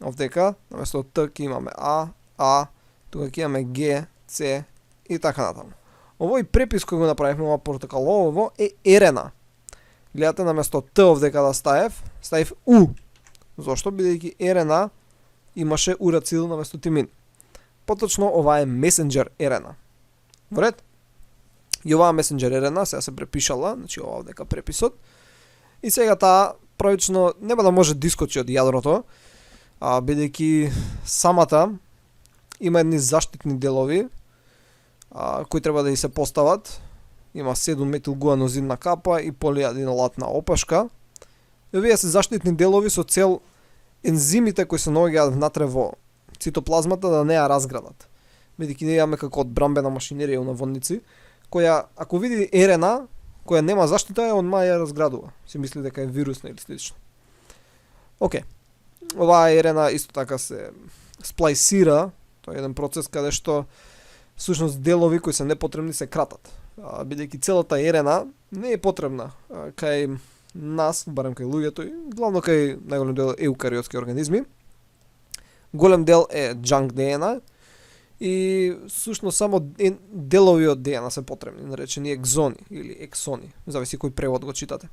овдека, наместо Т ќе имаме А, тука ќе имаме Г, С и така натаму. Овој препис кој го направивме, ова портокалово е ерена. Гледате, наместо Т овдека да ставив У. Зошто? Бидејќи ерена имаше урацил наместо тимин. Поточно ова е месенџер ерена. Вред? И оваа месенџер ерена сега се препишала, значи ова овдека преписот. И сега таа правично нема да може да искочи од јадрото, бидејќи самата има едни заштитни делови кои треба да и се постават. Има 7-метилгуанозинна капа и полиадинолатна опашка. И овие се заштитни делови со цел ензимите кои се наоѓаат внатре во цитоплазмата да не ја разградат. Бидејќи ние имаме како одбрамбена машинерија у наводници, која ако види ерена која нема заштита, одма ја разградува. Си мисли дека е вирусна или слично. Океј. Оваа ерена исто така се сплајсира, тоа е еден процес каде што всушност делови кои се непотребни се кратат. Бидејќи целата ерена не е потребна кај нас, барем кај луѓето и главно кај најголем дел еукариотски организми. Голем дел е junk DNA и всушност само делови од DNA се потребни, наречени екзони или ексони, зависи кој превод го читате.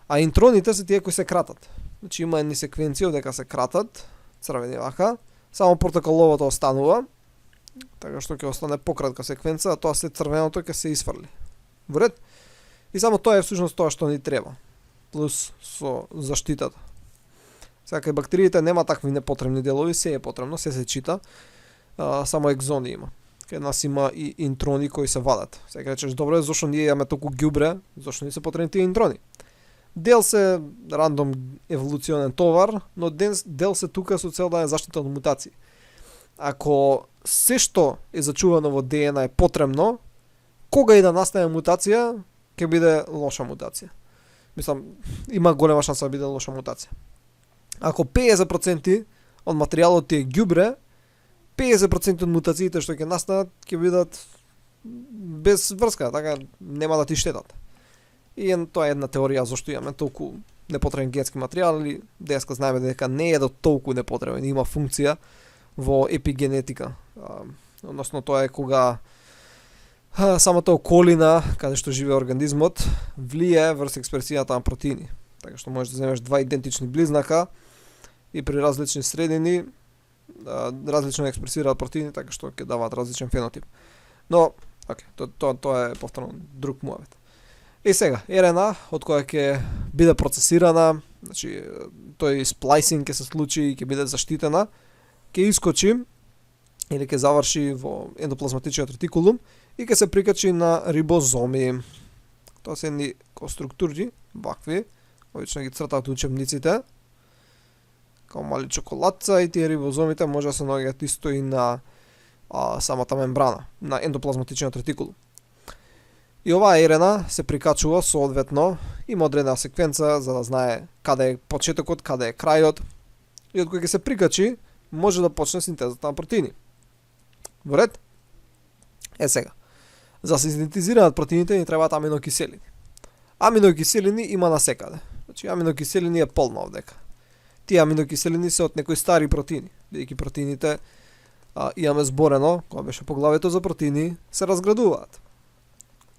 А интроните се тие кои се кратат. Значи има едни секвенции дека се кратат, црвени вака, само портокаловото останува, така што ќе остане пократка секвенца, а тоа се црвеното ќе се исфрли. Вред? И само тоа е всушност тоа што ни треба, плюс со заштитата. Сега кај бактериите нема такви непотребни делови, се е потребно, се чита, само екзони има. Кај нас има и интрони кои се вадат. Сега речеш, добре, зошто ние имаме толку ѓубре, зошто ни се потребни тие интрони? Дел се рандом еволуционен товар, но дел се тука со цел да е заштита од мутации. Ако се што е зачувано во ДНА е потребно, кога и да настане мутација, ќе биде лоша мутација. Мислам, има голема шанса да биде лоша мутација. Ако 50% од материјалот ти е ѓубре, 50% од мутациите што ќе настанат ќе бидат без врска, така нема да ти штетат. И тоа е една теорија зашто имаме толку непотребен генски материјал, или денеска знаеме дека не е до толку непотребен, има функција во епигенетика. Односно тоа е кога самата околина каде што живее организмот влијае врз експресијата на протеини. Така што можеш да земеш два идентични близнака и при различни средини различно експресираат протеини, така што ќе даваат различен фенотип. Но, тоа е повторно друг муавет. И сега, РНА, од која ќе биде процесирана, значи тој сплайсинг ќе се случи и ќе биде заштитена, ќе искочи или ќе заврши во ендоплазматичниот ретикулум и ќе се прикачи на рибозоми. Тоа се едни структури, вакви, обично ги цртаат учебниците, као мали чоколадца, и тие рибозомите може да се наоѓаат исто и на самата мембрана, на ендоплазматичниот ретикулум. И оваа РНА се прикачува соодветно, има одредена секвенца за да знае каде е почетокот, каде е крајот, и од кој ќе се прикачи, може да почне синтезата на протеини. Во ред? Сега. За да се синтезираат протеините ни требаат аминокиселини. Аминокиселини има насекаде. Значи аминокиселини е полно овдека. Тие аминокиселини се од некои стари протеини, бидејќи протеините имаме зборено, кога беше поглавието за протеини, се разградуваат.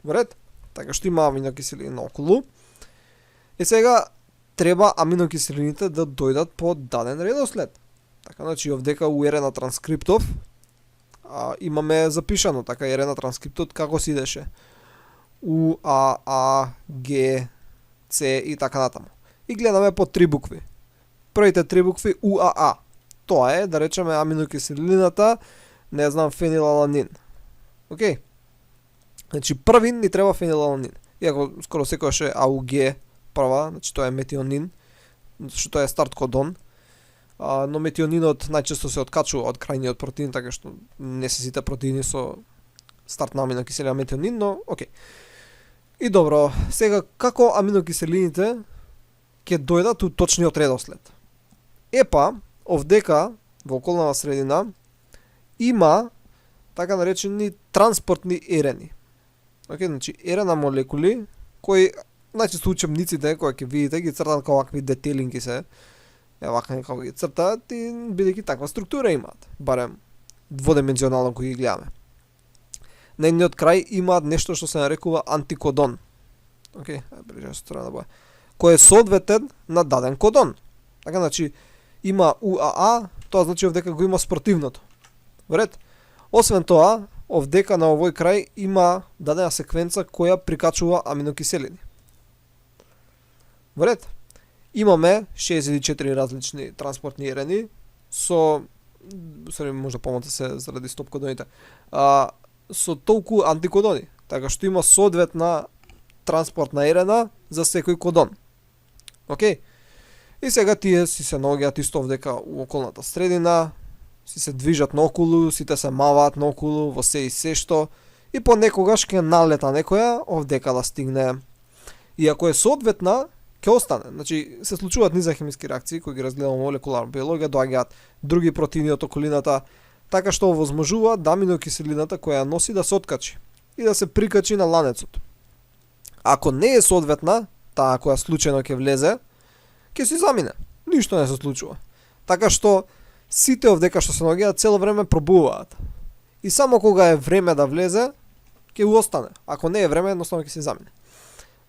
Во ред? Така што има аминокиселини наоколу. И сега треба аминокиселините да дојдат по даден редослед. Така, значи овдека у ерена транскриптов имаме запишано така ерена транскриптот како се идеше. У, А, Г, С и така натаму. И гледаме по 3 букви. Првите 3 букви УАА. Тоа е, да речеме, аминокиселината, не знам, фенилаланин. Океј? Значи први ни треба фенилаланин. Иако скоро секојаш е АУГ прва, значи тоа е метионин, што тоа е старт кодон. Но метионинот најчесто се откачува од крајниот протеин, така што не се сите протеини со старт на аминокиселина метионин, но окей. И добро, сега како аминокиселините ќе дојдат у точниот редослед? Епа, овдека во околната средина има така наречени транспортни ерени. Океј, значи ерена молекули кои најчесто учебниците кои ќе видите ги цртаат како вакви детелинки се. Вака како ги цртаат и бидејќи таква структура имаат, барем дводимензионално кои ги гледаме. На едниот крај имаат нешто што се нарекува антикодон. Океј, прежа страна боја. Кој е соодветен на даден кодон. Така, значи, има УАА, тоа значи овдека го има спротивното. Во ред? Освен тоа, овдека на овој крај има дадена секвенца која прикачува аминокиселини. Во ред? Имаме 64 различни транспортни ерени со може помалку се заради стоп кодоните. Со толку антикодони, така што има соодветна транспортна ерена за секој кодон. Океј? И сега тие си се наоѓаат исто овдека у околната средина, си се движат наоколу, сите се маваат наоколу во се и се што, и понекогаш ќе налета некоја овдека да стигне. И ако е соодветна, ќе остане. Значи, се случуваат низа хемиски реакции кои ги разгледаме молекуларна биологија, доаѓаат други протеини од околината, така што овозможува да аминокиселината која носи да се откачи и да се прикачи на ланецот. Ако не е соодветна, таа која случајно ќе влезе, ќе си замине. Ништо не се случува. Така што сите овдека што се наоѓаат цело време пробуваат. И само кога е време да влезе, ќе остане. Ако не е време, едноставно ќе се замине.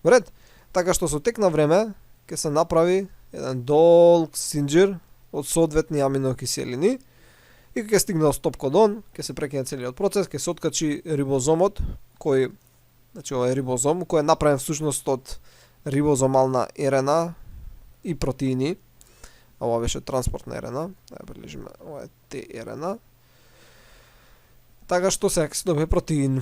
Во ред? Така што со тек на време ќе се направи еден долг синџир од соодветни аминокиселини и ќе стигне до стоп кодон, ќе се прекине целиот процес, ќе се откачи рибозомот, кој, значи ова е рибозом, кој е направен всушност од рибозомална ерена и протеини. Ова беше транспортна ерена, да ја прилежиме, ова е Т ерена. Така што сега се добие протеин.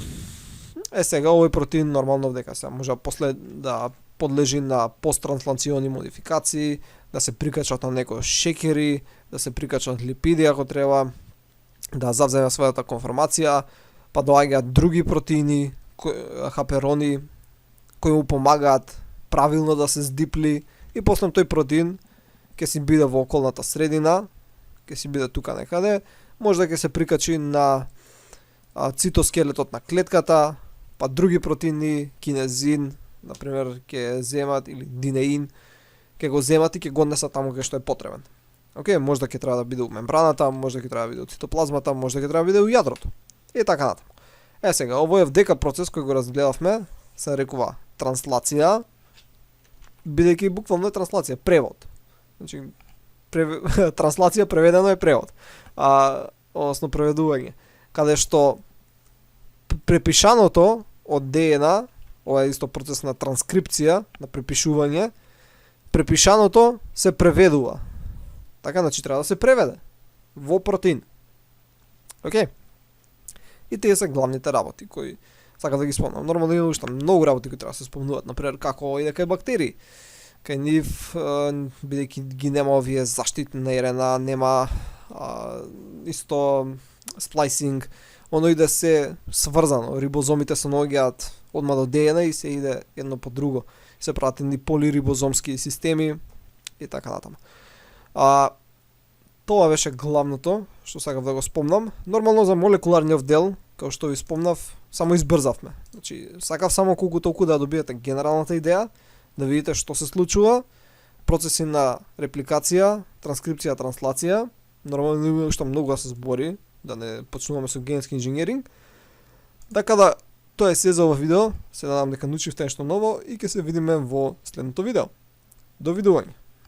Сега овој протеин нормално дека се може после да подлежи на посттранслациони модификации, да се прикачат на некои шекери, да се прикачат липиди ако треба, да завземе својата конформација, па доаѓаат други протеини, хаперони, кои му помагаат правилно да се здипли и после тој протеин ќе си биде во околната средина, ќе си биде тука некаде, може да ќе се прикачи на цитоскелетот на клетката, па други протеини, кинезин, например, ќе земат, или динеин, ќе го земат и ќе го однесат таму кај што е потребен. Океј, може да ќе треба да биде у мембраната, може да ќе треба да биде у цитоплазмата, може да ќе треба да биде у јадрото. И така натаму. Сега, овој вдека процес кој го разгледавме, се рекува транслација, бидејќи буквално е транслација, превод. Значи, транслација преведено е превод. Односно преведување. Каде што препишаното од ДНА, ова е исто процес на транскрипција, на препишување, препишаното се преведува. Така, значи треба да се преведе во протеин. Океј? И тие се главните работи кои сакам да ги спомнам. Нормално има уште многу работи кои треба да се спомнуваат, например како и дека е бактерии. Кај нив, бидејќи ги нема овие заштитна ерена, нема исто сплайсинг, оно иде се сврзано. Рибозомите се наоѓаат одма до ДНА и се иде едно по друго. Се прават едни полирибозомски системи и така натаму. Тоа беше главното што сакав да го спомнам. Нормално за молекуларниот дел, како што ви спомнав, само избрзавме. Значи, сакав само колку толку да добиете генералната идеја, да видите што се случува, процеси на репликација, транскрипција, транслација. Нормално не има што многу да се збори, да не почнуваме со генетски инженеринг. Така да, тоа е се за ова видео. Се надам дека научивте нешто ново и ќе се видиме во следното видео. Довидување.